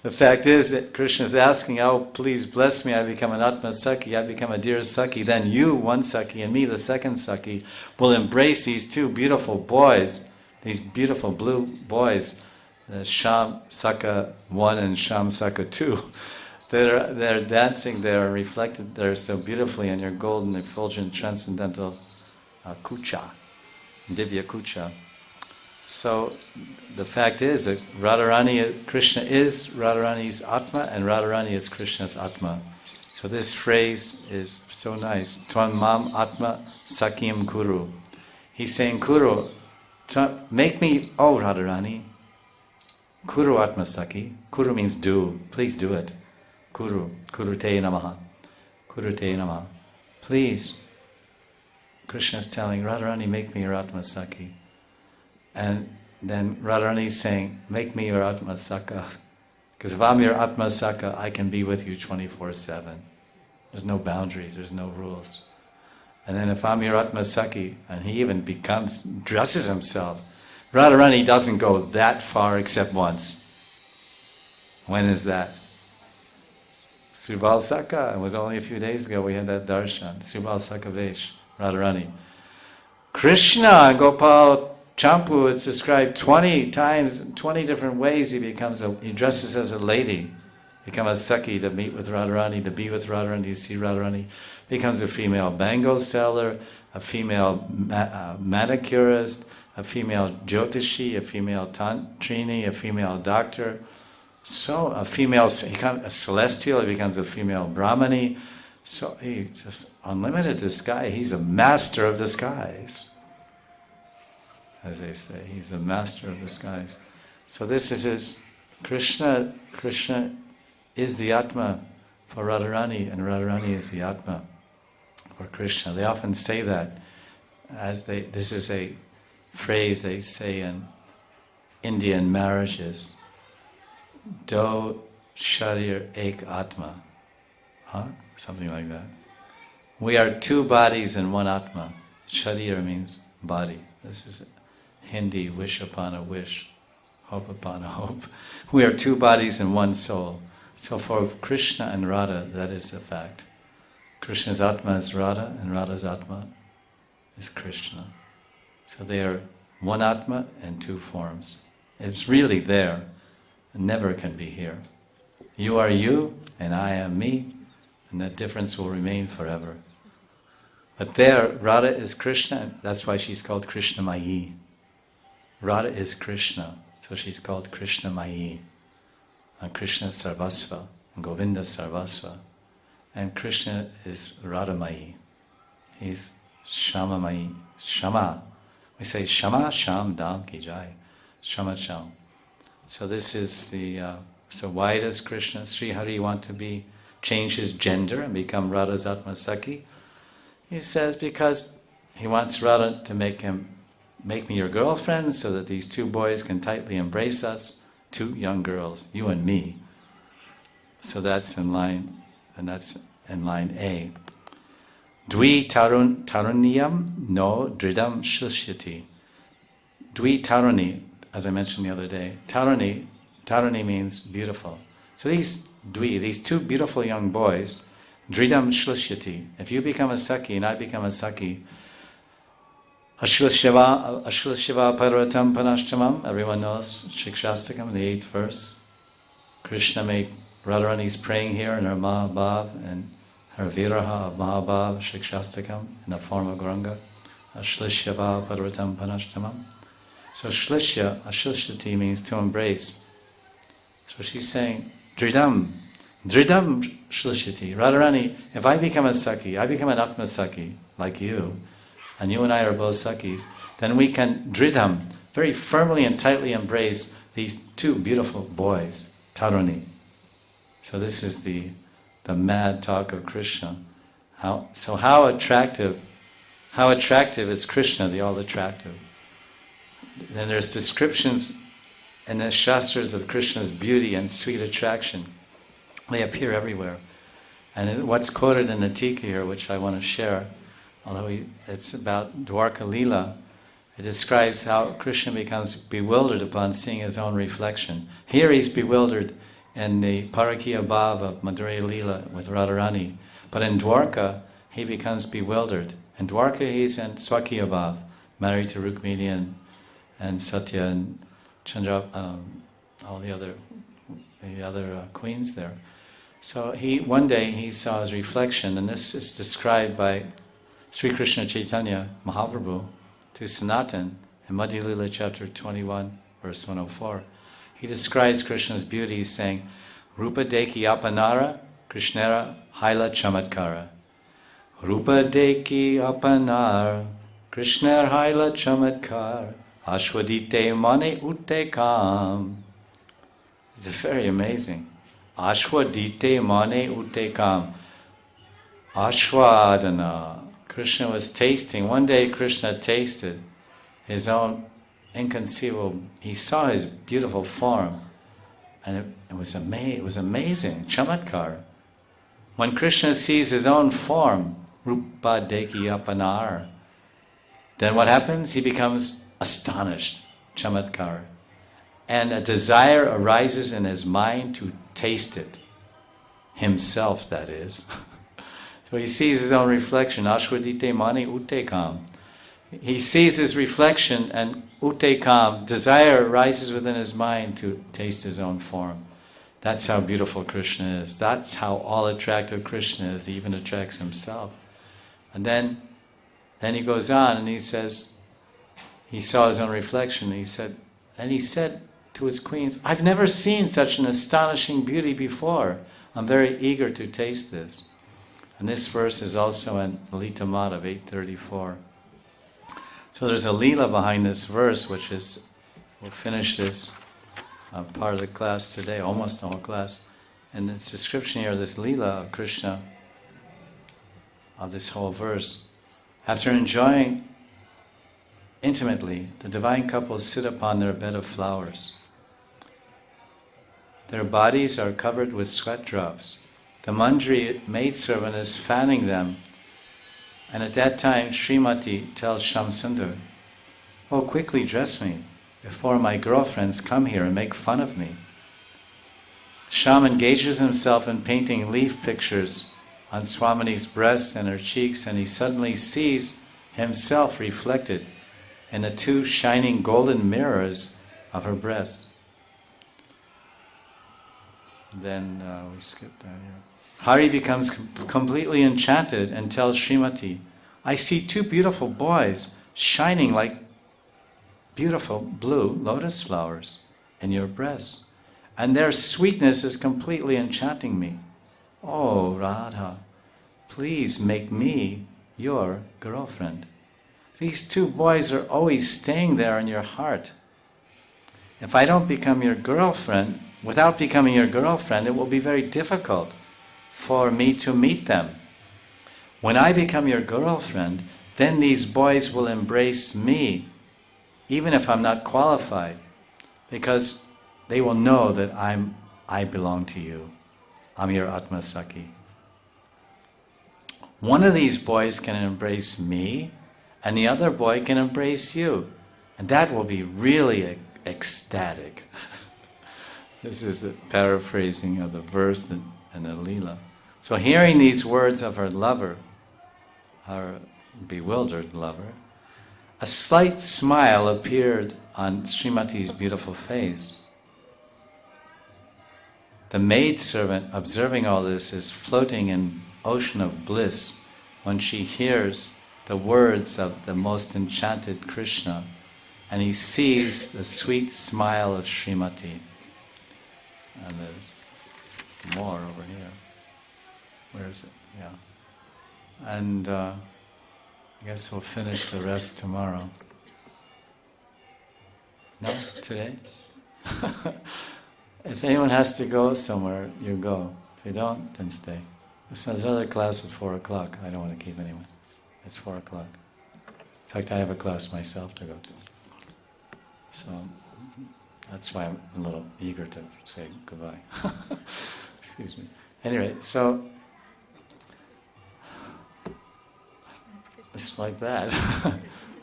The fact is that Krishna is asking, oh, please bless me, I become an Atma Saki, I become a dear Saki. Then you, one Saki, and me, the second Saki, will embrace these two beautiful boys, these beautiful blue boys, Sham Saka 1 and Sham Saka 2. They're dancing there, reflected there so beautifully in your golden, effulgent, transcendental kucha, Divya kucha. So the fact is that Krishna is Radharani's Atma, and Radharani is Krishna's Atma. So this phrase is so nice. Tvam mam Atma Sakim Kuru. He's saying, Kuru, make me, oh Radharani, Kuru Atma Saki. Kuru means do, please do it. Kuru te namaha. Kuru te namaha. Please. Krishna is telling Radharani, make me your Atma Saki. And then Radharani is saying, make me your Atma Saka. Because if I'm your Atma Saka, I can be with you 24/7. There's no boundaries, there's no rules. And then if I'm your Atma Saki, and he even dresses himself, Radharani doesn't go that far except once. When is that? Sribal Saka, it was only a few days ago we had that darshan. Sribal Saka Vesh, Radharani. Krishna, Gopal Champu is described 20 times, 20 different ways he dresses as a lady. Becomes a Saki to meet with Radharani, to be with Radharani, to see Radharani. Becomes a female bangle seller, a female manicurist, a female Jyotishi, a female Tantrini, a female doctor. So a celestial, he becomes a female Brahmani. So he just unlimited, this guy. He's a master of the skies. As they say, he's a master of the skies. So this is his Krishna. Krishna is the Atma for Radharani, and Radharani is the Atma for Krishna. They often say that. This is a phrase they say in Indian marriages. Do Sharir Ek Atma. Something like that. We are two bodies in one Atma. Sharir means body. This is Hindi, wish upon a wish, hope upon a hope. We are two bodies in one soul. So for Krishna and Radha, that is the fact. Krishna's Atma is Radha, and Radha's Atma is Krishna. So they are one Atma in two forms. It's really there. It never can be here. You are you, and I am me, and that difference will remain forever. But there, Radha is Krishna, and that's why she's called Krishnamayi. Radha is Krishna, so she's called Krishnamayi. And Krishna Sarvasva, and Govinda Sarvasva. And Krishna is Radhamayi. He's Shamamayi. Shama. We say Shama Sham Dham Ki Jai. Shama Sham. So this is the... so why does Krishna, Sri Hari, want to change his gender and become Radha's Atma Saki? He says because he wants Radha to make me your girlfriend, so that these two boys can tightly embrace us, two young girls, you and me. So that's in line, and that's in line A. Dvi taruniyam no dridam shushyati. Dvi taruni, as I mentioned the other day, taruni means beautiful. So these two beautiful young boys, dridam shlushyati. If you become a Saki and I become a Saki, Ashlashiva Parvatam Panashtamam, everyone knows Shikshastakam, the 8th verse. Krishna made Radharani's praying here in her Mahabhav and her Viraha of Mahabhav, Shikshastakam, in the form of Gauranga. Ashlashiva Parvatam Panashtamam. So Ashlashyati means to embrace. So she's saying, Dridam Shlashyati. Radharani, if I become a Saki, I become an Atma Saki, like you, and you and I are both Sakis, then we can dridam, very firmly and tightly embrace these two beautiful boys, Taruni. So this is the mad talk of Krishna. How attractive is Krishna, the all-attractive. Then there's descriptions in the Shastras of Krishna's beauty and sweet attraction. They appear everywhere. And what's quoted in the Tika here, which I want to share, although it's about Dwarka Leela, it describes how Krishna becomes bewildered upon seeing his own reflection. Here he's bewildered in the Parakiya Bhav of Madhurya Leela with Radharani. But in Dwarka, he becomes bewildered. In Dwarka, he's in Swakiya Bhav, married to Rukmini and Satya and Chandra, all the other queens there. So one day he saw his reflection, and this is described by Sri Krishna Chaitanya Mahaprabhu to Sanatan in Madhya Lila chapter 21, verse 104. He describes Krishna's beauty saying, Rupa Deki Apanara, Krishnera Haila Chamatkara. Rupa Deki Apanara, Krishner Haila Chamatkar, Ashwadite Mane Utte Kam. It's very amazing. Ashwadite Mane Utte Kam. Ashwadana. Krishna was tasting. One day Krishna tasted his own inconceivable. He saw his beautiful form, and it was amazing. Chamatkar. When Krishna sees his own form, Rupa Deki Apanar, then what happens? He becomes astonished. Chamatkar. And a desire arises in his mind to taste it. Himself, that is. So he sees his own reflection. Ashwadite mani uttekam. he sees his reflection, and uttekam, desire, rises within his mind to taste his own form. That's how beautiful Krishna is. That's how all-attractive Krishna is. He even attracts himself. And then he goes on and he says, he saw his own reflection. He said to his queens, I've never seen such an astonishing beauty before. I'm very eager to taste this. And this verse is also in Lita Madhav 834. So there's a Leela behind this verse, which is, we'll finish this part of the class today, almost the whole class. And its description here, this Leela of Krishna, of this whole verse. After enjoying intimately, the divine couples sit upon their bed of flowers. Their bodies are covered with sweat drops. The Manjari maidservant is fanning them, and at that time Srimati tells Shamsundar, "Oh, quickly dress me, before my girlfriends come here and make fun of me." Sham engages himself in painting leaf pictures on Swamini's breasts and her cheeks, and he suddenly sees himself reflected in the two shining golden mirrors of her breasts. Then we skip down here. Hari becomes completely enchanted and tells Srimati, "I see two beautiful boys shining like beautiful blue lotus flowers in your breasts, and their sweetness is completely enchanting me. Oh, Radha, please make me your girlfriend. These two boys are always staying there in your heart. If I don't become your girlfriend, without becoming your girlfriend, it will be very difficult for me to meet them. When I become your girlfriend, then these boys will embrace me, even if I'm not qualified, because they will know that I belong to you. I'm your Atma Sakhi. One of these boys can embrace me, and the other boy can embrace you. And that will be really ecstatic." This is the paraphrasing of the verse and the Leela. So hearing these words of her lover, her bewildered lover, a slight smile appeared on Srimati's beautiful face. The maidservant, observing all this, is floating in ocean of bliss when she hears the words of the most enchanted Krishna, and he sees the sweet smile of Srimati. And there's more over here. Where is it? Yeah. And I guess we'll finish the rest tomorrow. No? Today? If anyone has to go somewhere, you go. If you don't, then stay. So there's another class at 4 o'clock. I don't want to keep anyone. It's 4 o'clock. In fact, I have a class myself to go to. So that's why I'm a little eager to say goodbye. Excuse me. Anyway, so it's like that.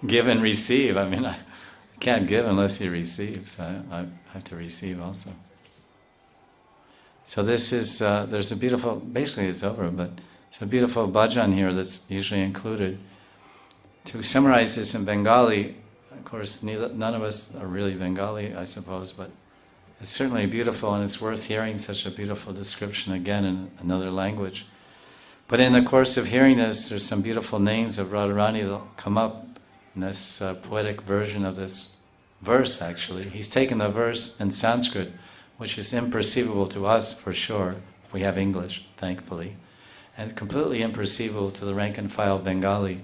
Give and receive. I mean, I can't give unless you receive, so I have to receive also. So this is, there's a beautiful, basically it's over, but it's a beautiful bhajan here that's usually included. To summarize this in Bengali, of course none of us are really Bengali, I suppose, but it's certainly beautiful, and it's worth hearing such a beautiful description again in another language. But in the course of hearing this, there's some beautiful names of Radharani that'll come up in this poetic version of this verse, actually. He's taken the verse in Sanskrit, which is imperceivable to us for sure. We have English, thankfully, and completely imperceivable to the rank and file Bengali.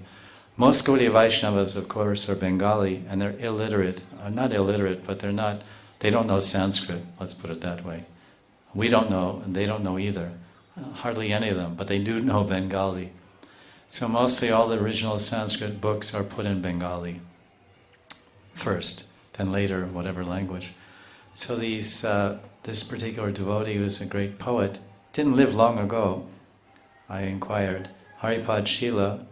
Most Gaudiya Vaishnavas, of course, are Bengali, and they're illiterate. Not illiterate, but they don't know Sanskrit, let's put it that way. We don't know, and they don't know either. Hardly any of them, but they do know Bengali. So mostly all the original Sanskrit books are put in Bengali first, then later whatever language. So this particular devotee was a great poet. Didn't live long ago. I inquired. Haripad Shila,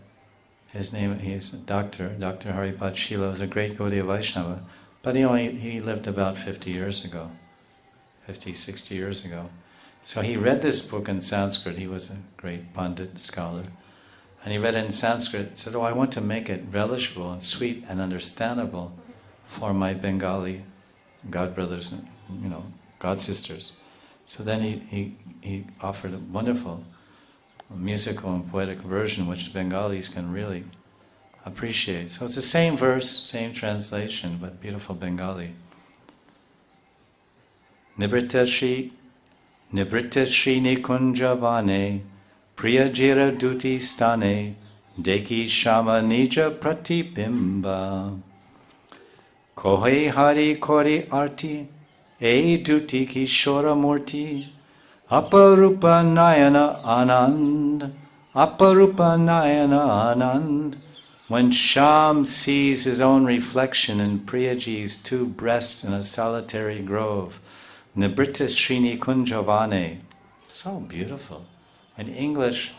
his name, he's a Dr. Haripad Shila, was a great Gaudiya Vaishnava, but he lived about 50, 60 years ago. So he read this book in Sanskrit. He was a great Pandit scholar. And he read it in Sanskrit, and said, oh, I want to make it relishable and sweet and understandable for my Bengali god brothers and, god sisters. So then he offered a wonderful musical and poetic version which Bengalis can really appreciate. So it's the same verse, same translation, but beautiful Bengali. Nibrita Shri Nikunjavane Priyajira Duti Stane Deki Shama Nija Pratibimba Kohe Hari Kori Arti E Duti Kishora Murti Aparupa Nayana Anand Aparupa Nayana Anand. When Sham sees his own reflection in Priyaji's two breasts in a solitary grove, Nibrita Srini Kunjavane, so beautiful. In English,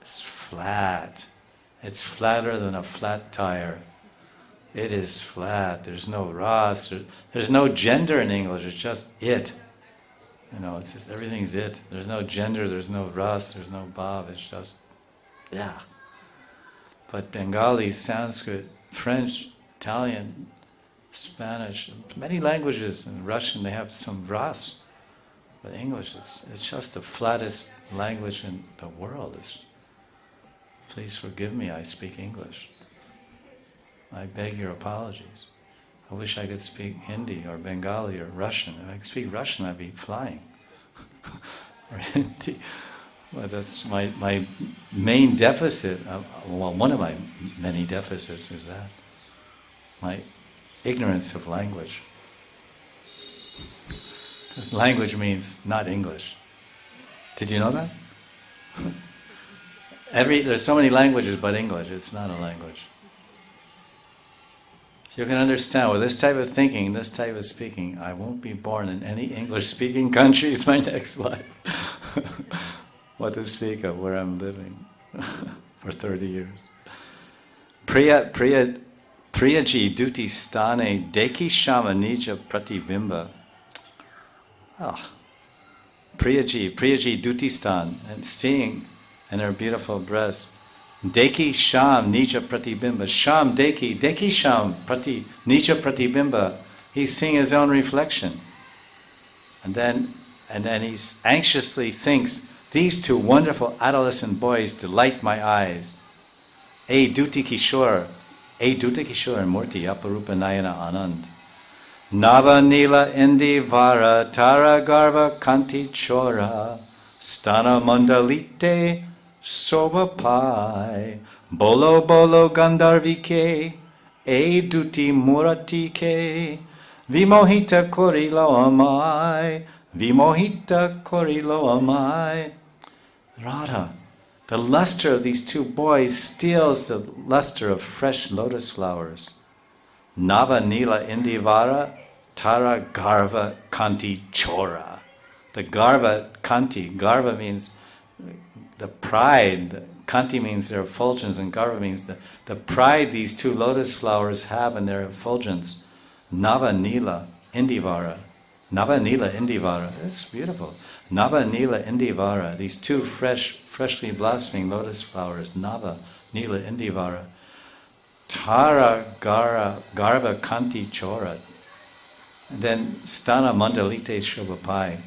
it's flat. It's flatter than a flat tire. It is flat. There's no ras. There's no gender in English. It's just it. It's just everything's it. There's no gender. There's no ras. There's no bhav. It's just, yeah. But Bengali, Sanskrit, French, Italian, Spanish, many languages, in Russian they have some ras. But English, it's just the flattest language in the world. Please forgive me, I speak English. I beg your apologies. I wish I could speak Hindi or Bengali or Russian. If I could speak Russian, I'd be flying. Or Hindi. Well, that's my main deficit. One of my many deficits is that. My ignorance of language. Because language means not English. Did you know that? There's so many languages but English. It's not a language. So you can understand, with this type of thinking, this type of speaking, I won't be born in any English-speaking countries my next life. What to speak of where I'm living for 30 years. Priyaji duti stane deki shama nija pratibimba. Priyaji duti stan, and seeing in her beautiful breasts, deki sham nija pratibimba. Sham deki sham prati nija pratibimba. He's seeing his own reflection. And then he anxiously thinks, these two wonderful adolescent boys delight my eyes. E duti kishore murti aparupa nayana anand. Nava nila indi vara tara garva kanti chora. Stana mandalite soba pai. Bolo gandharvike. E duti muratike. Vimohita korilo amai. Vimohita korilo amai. Radha, the luster of these two boys steals the luster of fresh lotus flowers. Nava nila indivara tara garva kanti chora. The garva kanti, garva means the pride, kanti means their effulgence, and garva means the pride these two lotus flowers have in their effulgence. Nava nila indivara. Nava nila indivara, that's beautiful. Nava nila indivara, these two freshly blossoming lotus flowers, Nava nila indivara. Tara garva kanti chora. And then stana mandalite shobhapai.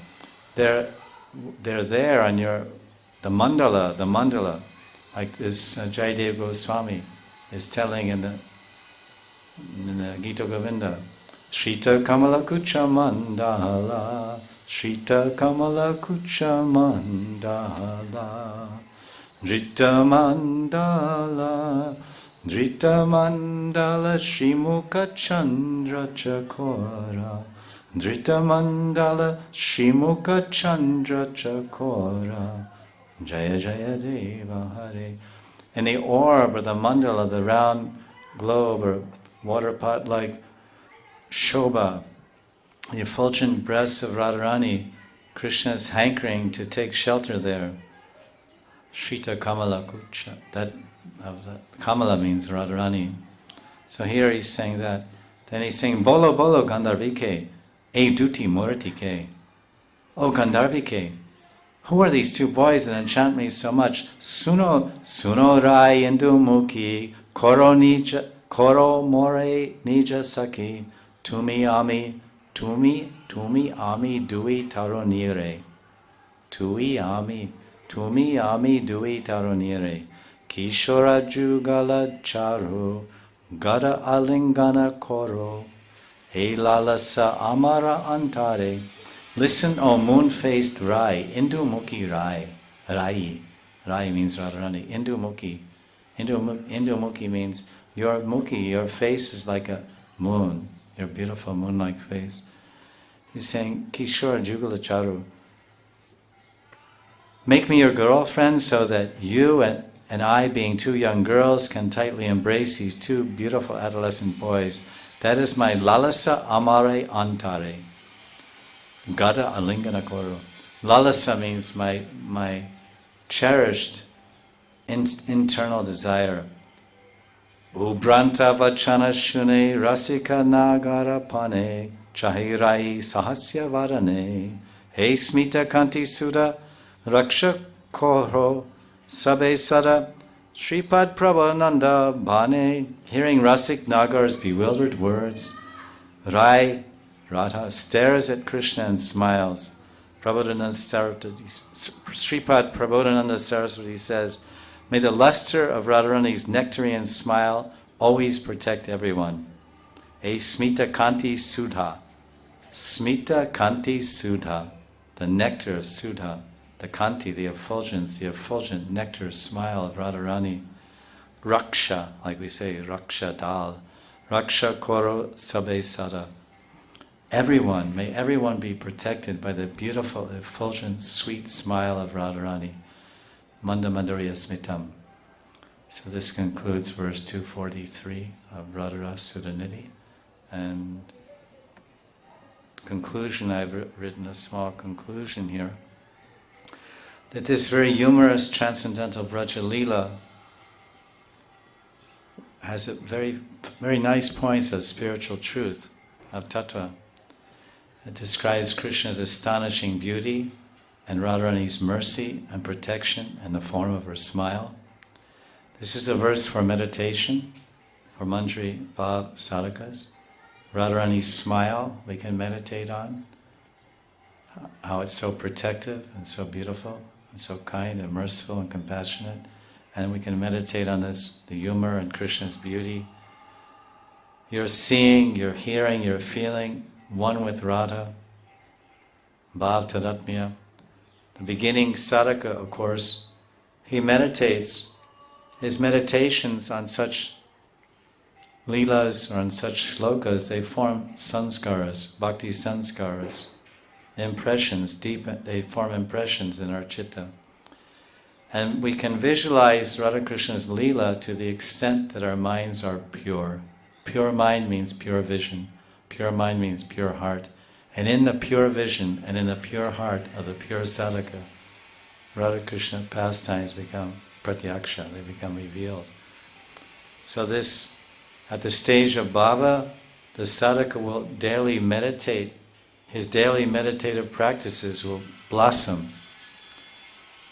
They're there on the mandala, like this Jayadev Goswami is telling in the Gita Govinda. Shrita Kamala Kucha Mandala, Shrita Kamala Kucha Mandala, Drita Mandala, Shrimuka Chandra Chakora, Drita Mandala, Shrimuka Chandra Chakora, Jaya Jaya Deva Hare. In the orb or the mandala, the round globe or water pot like Shobha, the effulgent breasts of Radharani, Krishna's hankering to take shelter there. Shrita Kamala Kucha. That Kamala means Radharani. So here he's saying that. Then he's saying Bolo Gandharvike, E Duti Muratike. Oh Gandharvike, who are these two boys that enchant me so much? Suno rai indumuki, koro more nija saki, tumi ami dui taronire. Tumi ami dui taronire. Kishora jugala charu, gada alingana koro, he lalasa amara antare. Listen, O moon-faced Rai, Indumukhi Rai. Rai means Radharani. Indumukhi. Indumukhi means your mukhi, your face is like a moon, your beautiful moon-like face. He's saying, Kishore Jugala Charu, make me your girlfriend so that you and I, being two young girls, can tightly embrace these two beautiful adolescent boys. That is my lalasa amare antare. Gada alingana koro. Lalasa means my cherished internal desire. Ubranta vachana shune rasika nagara pane chahirai sahasya varane he smita kanti suda raksha koro sabe sada Sripad Prabhananda Bhane. Hearing Rasik Nagar's bewildered words, Radha stares at Krishna and smiles. Sripad Prabodhananda Saraswati says, may the luster of Radharani's nectarian smile always protect everyone. E Smita Kanti Sudha. Smita Kanti Sudha. The nectar of Sudha. The Kanti, the effulgent nectar smile of Radharani. Raksha, like we say, Raksha Dal. Raksha Koro Sabe Sada. May everyone be protected by the beautiful, effulgent, sweet smile of Radharani. Manda Mandarya Smitam. So this concludes verse 243 of Radharas Sudhanidhi. And conclusion, I've written a small conclusion here, that this very humorous transcendental Braja Leela has a very, very nice points of spiritual truth, of tattva. It describes Krishna's astonishing beauty and Radharani's mercy and protection in the form of her smile. This is a verse for meditation, for Manjari Bhav Sadhakas. Radharani's smile we can meditate on, how it's so protective and so beautiful and so kind and merciful and compassionate. And we can meditate on this, the humor and Krishna's beauty. You're seeing, you're hearing, you're feeling one with Radha, Bhav Tadatmya. The beginning sadhaka, of course, he meditates. His meditations on such leelas or on such shlokas, they form sanskaras, bhakti sanskaras, impressions, they form impressions in our chitta. And we can visualize Radha Krishna's leela to the extent that our minds are pure. Pure mind means pure vision. Pure mind means pure heart. And in the pure vision and in the pure heart of the pure sadhaka, Radha Krishna pastimes become pratyaksha, they become revealed. So this, at the stage of bhava, the sadhaka will daily meditate. His daily meditative practices will blossom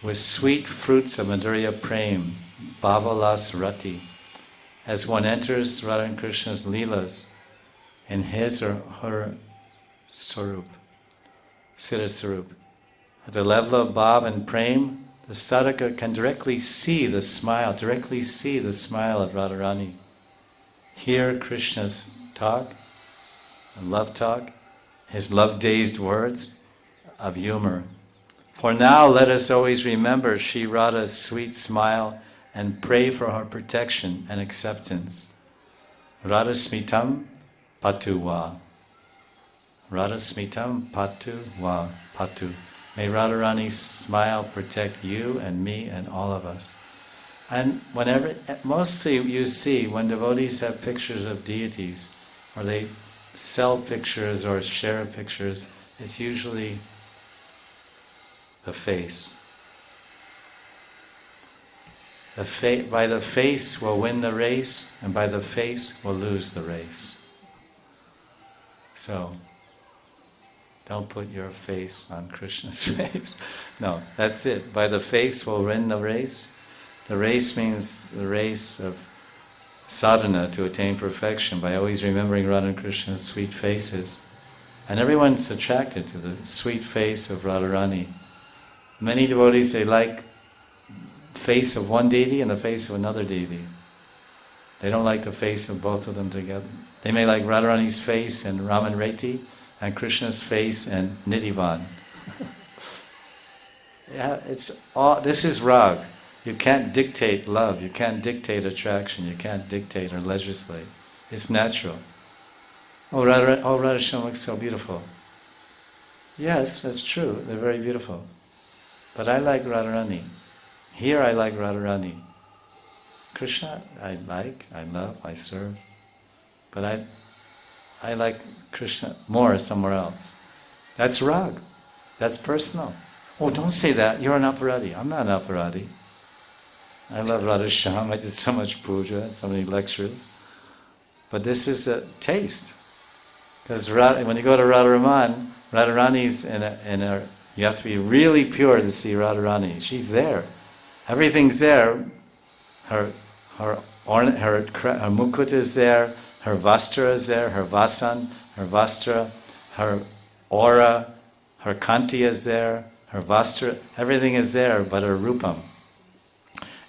with sweet fruits of Madhurya Prem, Bhavalas Rati, as one enters Radha and Krishna's leelas in his or her Sarup, Siddha Sarup. At the level of Bhav and Prem, the sadhaka can directly see the smile of Radharani. Hear Krishna's talk, and love talk, his love-dazed words of humor. For now, let us always remember Shri Radha's sweet smile and pray for her protection and acceptance. Radha Smitam Patu Va. Radha Smitam Patu Va. Patu. May Radharani's smile protect you and me and all of us. And mostly you see when devotees have pictures of deities, or they sell pictures or share pictures, it's usually the face. By the face we'll win the race, and by the face we'll lose the race. So, Don't put your face on Krishna's face. No, that's it. By the face we'll win the race. The race means the race of sadhana to attain perfection by always remembering Radha and Krishna's sweet faces. And everyone's attracted to the sweet face of Radharani. Many devotees, they like the face of one deity and the face of another deity. They don't like the face of both of them together. They may like Radharani's face and Raman Reti, and Krishna's face and Nidhivan. Yeah, this is rag. You can't dictate love, you can't dictate attraction, you can't dictate or legislate. It's natural. Oh, Radharani looks so beautiful. Yes, that's true, they're very beautiful. But I like Radharani. Here I like Radharani. Krishna, I love, I serve. But I like Krishna more somewhere else. That's rag. That's personal. Oh, don't say that. You're an aparadi. I'm not an aparadi. I love Radha Shyam. I did so much puja, so many lectures. But this is a taste. Because when you go to Radharaman, Radharani's you have to be really pure to see Radharani. She's there. Everything's there. Her mukut is there. Her vastra is there, her vasan, her vastra, her aura, her kanti is there, her vastra, everything is there but her rupam.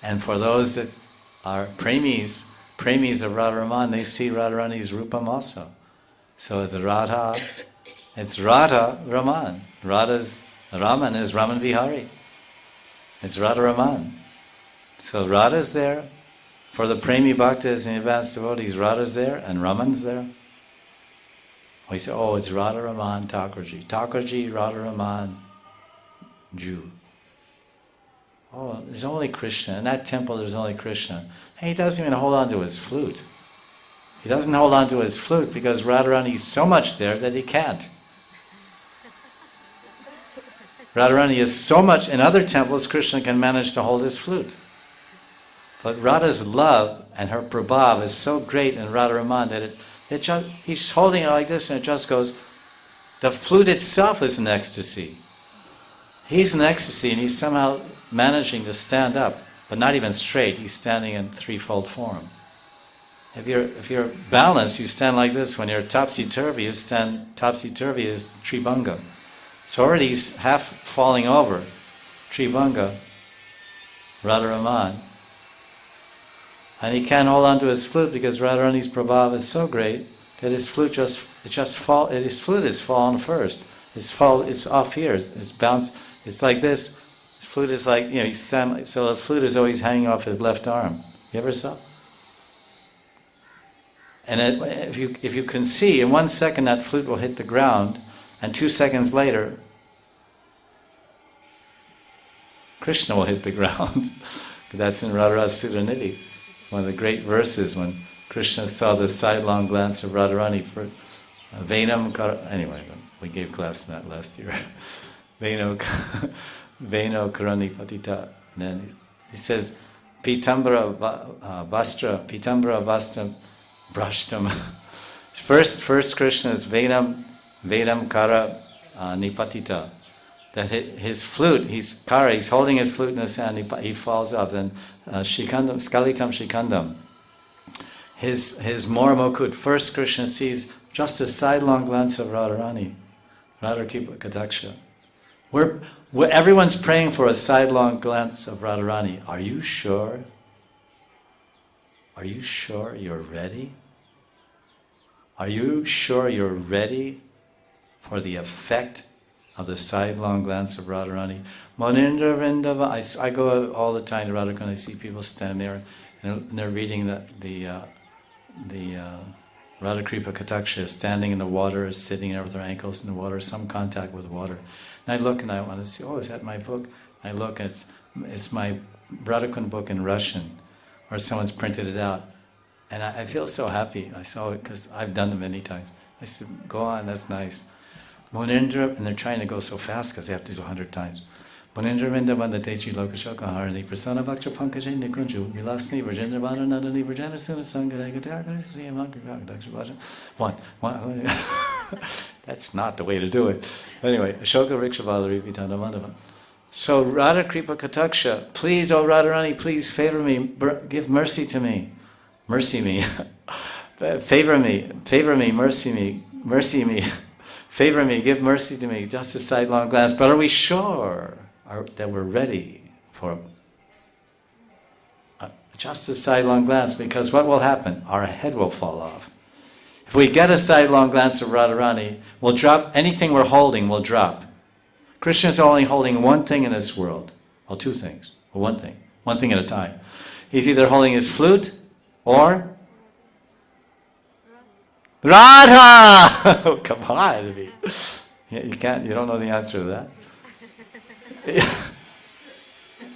And for those that are premis of Radharaman, they see Radharani's rupam also. So it's Radha Raman. Raman is Raman Vihari. It's Radha Raman. So Radha's there. For the Premi Bhaktas and advanced devotees, Radha's there and Raman's there. We say, oh, it's Radha Raman Thakurji. Thakurji, Radha Raman, Jew. Oh, there's only Krishna. In that temple there's only Krishna. And he doesn't even hold on to his flute. He doesn't hold on to his flute because Radharani is so much there that he can't. Radharani is so much, in other temples Krishna can manage to hold his flute. But Radha's love and her prabhav is so great in Radharaman that he's holding it like this and it just goes, the flute itself is an ecstasy. He's in ecstasy and he's somehow managing to stand up, but not even straight, he's standing in threefold form. If you're balanced, you stand like this. When you're topsy-turvy, you stand topsy-turvy is Tribhanga. So already he's half falling over, Tribhanga, Radharaman. And he can't hold on to his flute because Radharani's prabhav is so great that his flute his flute is fallen first. It's off here. It's bounced. It's like this. His flute is like, so the flute is always hanging off his left arm. You ever saw? And if you can see, in 1 second that flute will hit the ground, and 2 seconds later, Krishna will hit the ground. That's in Radharasa Sutta Nidhi. One of the great verses when Krishna saw the sidelong glance of Radharani for anyway, we gave class on that last year. Veno Karani Patita. And then he says, Pitambara Vastra Brashtam. First Krishna is Vedam Kara Nipatita. That his flute, he's holding his flute in his hand, he falls off. Then Shikandam, Skalitam Shikandam. His Moramokut, first Krishna sees just a sidelong glance of Radharani, Radhakipa Kataksha. Everyone's praying for a sidelong glance of Radharani. Are you sure? Are you sure you're ready? Are you sure you're ready for the effect of the sidelong glance of Radharani? Manindra Vrindava. I go all the time to Radharani. I see people stand there and they're reading the Radhakripa Kataksha, standing in the water, sitting there with their ankles in the water, some contact with water. And I look and I want to see, is that my book? I look and it's my Radhakun book in Russian, or someone's printed it out. And I feel so happy. I saw it because I've done them many times. I said, go on, that's nice. Munindra, and they're trying to go so fast because they have to do 100 times. Munindra Vindavanda Techi Lokashoka Harani Prasana Bhakta Pankajin Nikunju Vilasni Virjendra Bhadra Nadani Virjendra Suna Sangha Gatakari Sri Amakri Bhakta Bhajan. One. That's not the way to do it. Anyway, Ashoka Rikshavalari Vitana Madhava. So Radha Kripa Kataksha, please, oh Radharani, please favor me, give mercy to me. Mercy me. Favor me, mercy me. Favor me, give mercy to me, just a sidelong glance. But are we sure that we're ready for just a sidelong glance? Because what will happen? Our head will fall off. If we get a sidelong glance of Radharani, we'll drop, anything we're holding will drop. Krishna's only holding one thing in this world. Well, two things. Well, one thing at a time. He's either holding his flute or Radha! Oh, come on. You don't know the answer to that.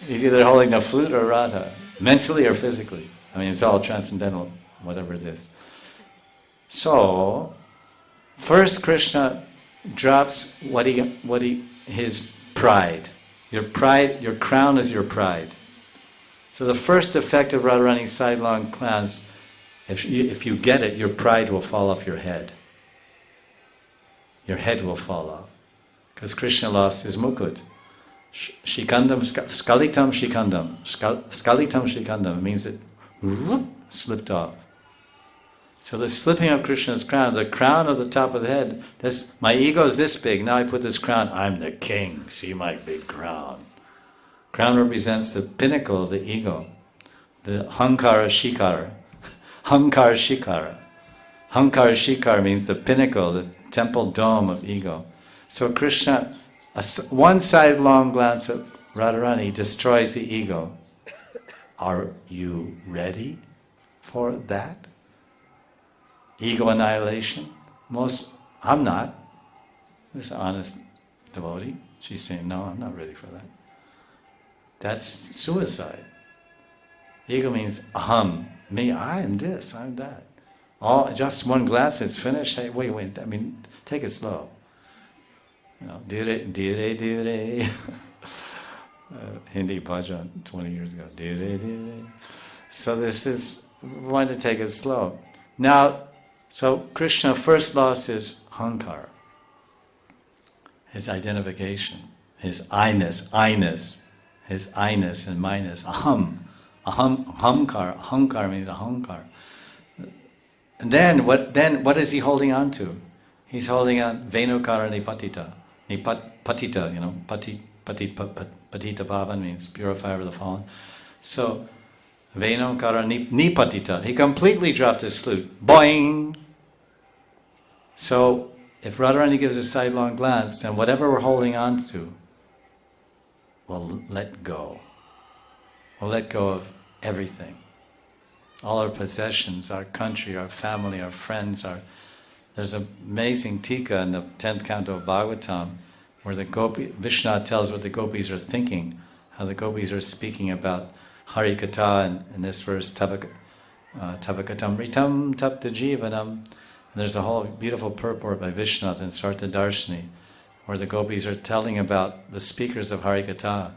He's either holding a flute or Radha, mentally or physically. I mean, it's all transcendental, whatever it is. So, first Krishna drops his pride. Your crown is your pride. So the first effect of Radharani's sidelong glance, if you get it, your pride will fall off your head. Your head will fall off. Because Krishna lost his mukut. Shikandam, skalitam shikandam. Skalitam shikandam means it slipped off. So the slipping of Krishna's crown, the crown of the top of the head, my ego is this big, now I put this crown, I'm the king, see my big crown. Crown represents the pinnacle of the ego, the hankara shikara. Hankara shikara. Hankara shikara means the pinnacle, the temple dome of ego. So Krishna, one sidelong glance at Radharani destroys the ego. Are you ready for that? Ego annihilation? I'm not. This is an honest devotee. She's saying, no, I'm not ready for that. That's suicide. Ego means aham, me, I am this, I'm that. Just one glance, it's finished. Hey, wait, take it slow. Dire, dire, dire. Hindi bhajan 20 years ago. Dire, dire. So we want to take it slow. Now, so Krishna first lost his hankara, his identification, his I-ness, his I-ness and minus, aham, hankara. Hankara means ahankara. And then what is he holding on to? He's holding on venukara nipatita. Patita, patita pavan means purifier of the fallen. So venukara nipatita. He completely dropped his flute. Boing! So if Radharani gives a sidelong glance, then whatever we're holding on to, we'll let go. We'll let go of everything. All our possessions, our country, our family, our friends. There's an amazing tika in the 10th canto of Bhagavatam where Vishnu tells what the gopis are thinking, how the gopis are speaking about Hari Katha in this verse, Tavakatam Ritam Tapta Jivanam. And there's a whole beautiful purport by Vishnath in Sarta Darshini where the gopis are telling about the speakers of Hari Katha.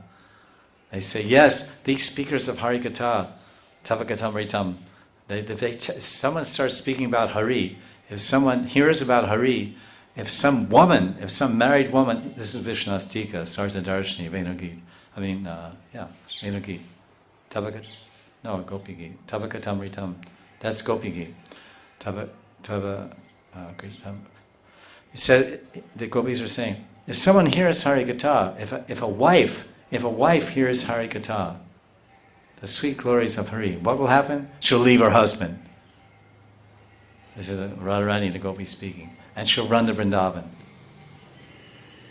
They say, yes, these speakers of Hari Katha, Tavakatam Ritam, someone starts speaking about Hari, if someone hears about Hari, if some married woman, this is Vishna's Tika, Sarta Darshini, Venugit, Venugit, Gopi Gita, Tavakatam Ritam, that's Gopi Gita, Kritam. He said, the gopis are saying, if someone hears Hari Katha, if a wife hears Hari Katha, the sweet glories of Hari, what will happen? She'll leave her husband. This is Radharani, the gopi speaking. And she'll run to Vrindavan.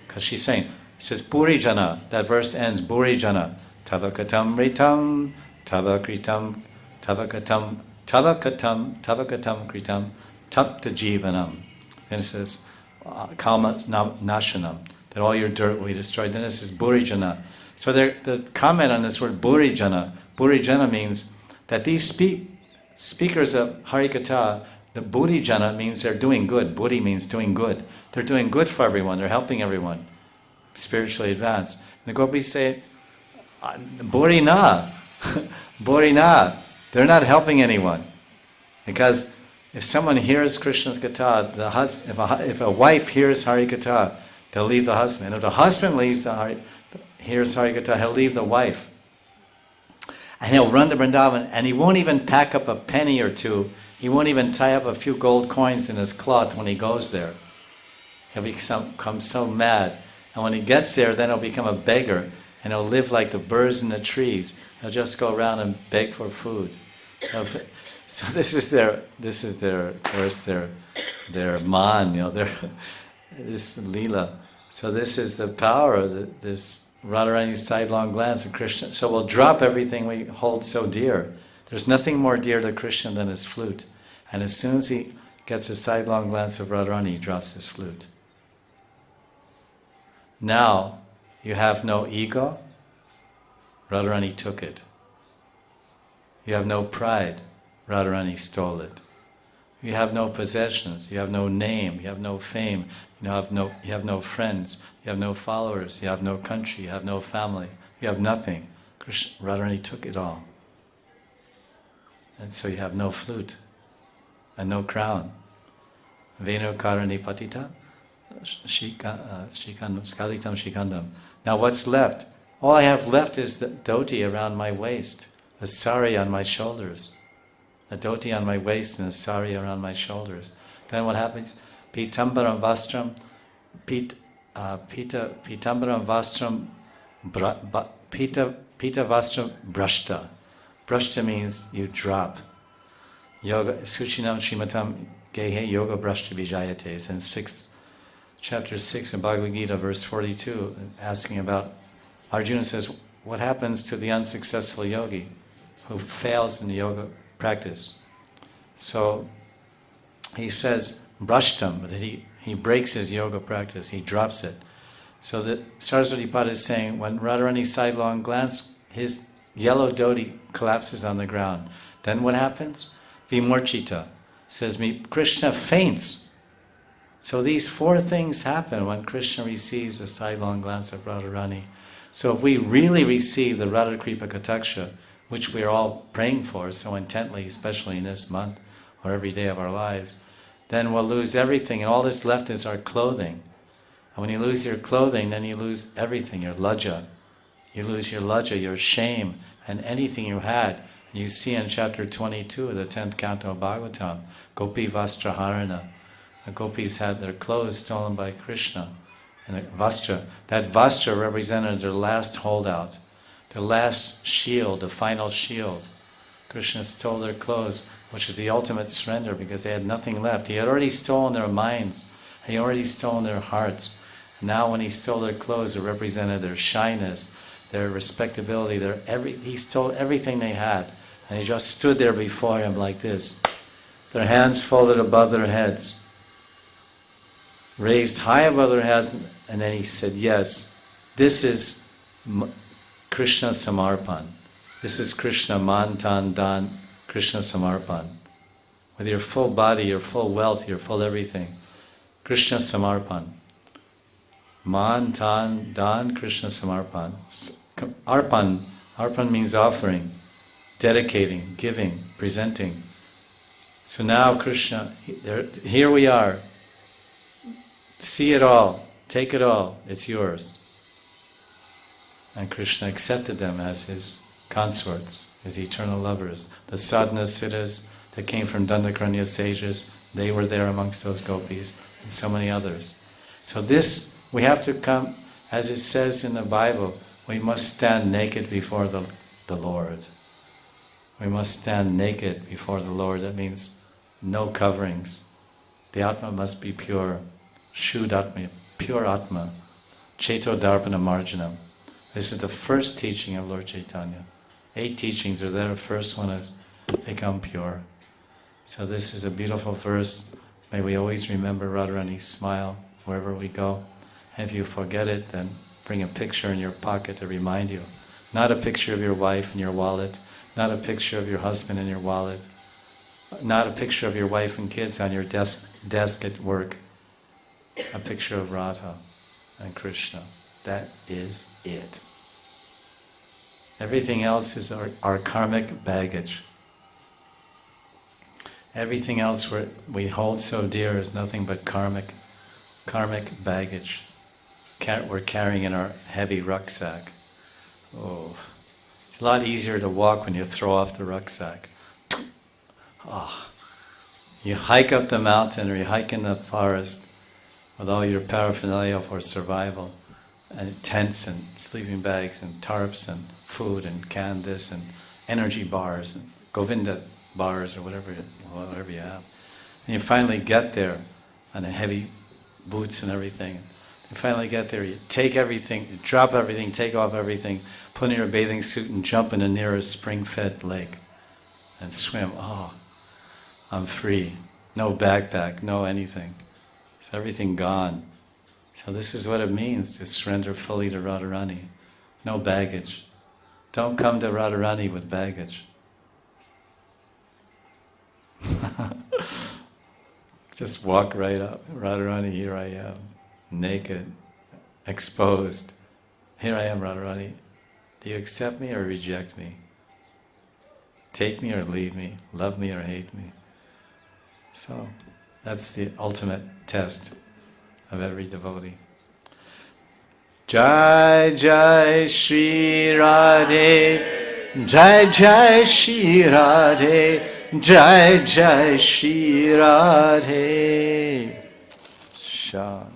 Because she's saying, it says, Puri Jana, that verse ends, Puri Jana, Tavakatam Ritam, Tavakritam, Tavakatam Kritam, Tapta Jivanam. Then it says, Kalma Nashanam, that all your dirt will be destroyed. Then it says, Puri Jana. So the comment on this word, Puri Jana means that these speakers of Hari Katha, the Buddhi Jana means they're doing good. Buddhi means doing good. They're doing good for everyone. They're helping everyone spiritually advance. And the gopis say, Buri na. Buri na. They're not helping anyone. Because if someone hears Krishna's Katha, if a wife hears Hari Katha, they'll leave the husband. If the husband hears Hari Katha, he'll leave the wife. And he'll run to Vrindavan, and he won't even pack up a penny or two. He won't even tie up a few gold coins in his cloth when he goes there. He'll become so mad. And when he gets there, then he'll become a beggar, and he'll live like the birds in the trees. He'll just go around and beg for food. So this is their of course their man, this lila. So this is the power of this Radharani's sidelong glance at Krishna. So we'll drop everything we hold so dear. There's nothing more dear to Krishna than his flute. And as soon as he gets a sidelong glance of Radharani, he drops his flute. Now, you have no ego. Radharani took it. You have no pride. Radharani stole it. You have no possessions. You have no name. You have no fame. You have no friends. You have no followers. You have no country. You have no family. You have nothing. Radharani took it all. And so you have no flute and no crown. Venu karani patita skalitam shikandam. Now what's left? All I have left is the dhoti around my waist, the sari on my shoulders. The dhoti on my waist and the sari around my shoulders. Then what happens? Pitambaram vastram, pitambaram vastram, pita vastram brashta. Brashta means you drop. Yoga, Suchinam Shimatam Gehe Yoga Brashta Vijayate. It's in chapter 6 in Bhagavad Gita, verse 42, asking about, Arjuna says, what happens to the unsuccessful yogi who fails in the yoga practice? So he says, Brashtam, that he breaks his yoga practice, he drops it. So that Saraswati Pada is saying, when Radharani's sidelong glance, his yellow dhoti collapses on the ground. Then what happens? Vimurchita says, Krishna faints. So these four things happen when Krishna receives a sidelong glance of Radharani. So if we really receive the Radha Kripa Kataksha, which we are all praying for so intently, especially in this month or every day of our lives, then we'll lose everything, and all that's left is our clothing. And when you lose your clothing, then you lose everything, your lajja. You lose your lajja, your shame, and anything you had. You see in chapter 22 of the 10th canto of Bhagavatam, Gopi Vastraharana. The gopis had their clothes stolen by Krishna. And that Vastra represented their last holdout, their last shield, the final shield. Krishna stole their clothes, which is the ultimate surrender, because they had nothing left. He had already stolen their minds. He had already stolen their hearts. And now when he stole their clothes, it represented their shyness, their respectability, he stole everything they had. And he just stood there before him like this, their hands folded above their heads, raised high above their heads, and then he said, yes, this is Krishna Samarpan. This is Krishna Man Tan Dan Krishna Samarpan. With your full body, your full wealth, your full everything. Krishna Samarpan. Man Tan Dan Krishna Samarpan. Arpan means offering, dedicating, giving, presenting. So now Krishna, here we are. See it all, take it all, it's yours. And Krishna accepted them as his consorts, his eternal lovers. The sadhana siddhas that came from Dandakaranya sages, they were there amongst those gopis, and so many others. So this, we have to come, as it says in the Bible, we must stand naked before the Lord. We must stand naked before the Lord. That means no coverings. The Atma must be pure. Shuddhatma, pure Atma. Cheto Darpana Marjanam. This is the first teaching of Lord Chaitanya. 8 teachings are there. The first one is become pure. So this is a beautiful verse. May we always remember Radharani's smile wherever we go. And if you forget it, then bring a picture in your pocket to remind you. Not a picture of your wife in your wallet. Not a picture of your husband in your wallet. Not a picture of your wife and kids on your desk at work. A picture of Radha and Krishna. That is it. Everything else is our karmic baggage. Everything else we hold so dear is nothing but karmic baggage. We're carrying in our heavy rucksack. Oh, it's a lot easier to walk when you throw off the rucksack. Oh. You hike up the mountain or you hike in the forest with all your paraphernalia for survival, and tents and sleeping bags and tarps and food and canned this and energy bars and Govinda bars or whatever you have. And you finally get there on the heavy boots and everything. You finally get there, you take everything, you drop everything, take off everything, put in your bathing suit and jump in the nearest spring-fed lake and swim. Oh, I'm free. No backpack, no anything. It's everything gone. So this is what it means to surrender fully to Radharani. No baggage. Don't come to Radharani with baggage. Just walk right up. Radharani, here I am. Naked, exposed. Here I am, Radharani. Do you accept me or reject me? Take me or leave me? Love me or hate me? So, that's the ultimate test of every devotee. Jai Jai Shri Radhe, Jai Jai Shri Radhe, Jai Jai Shri Radhe. Shan.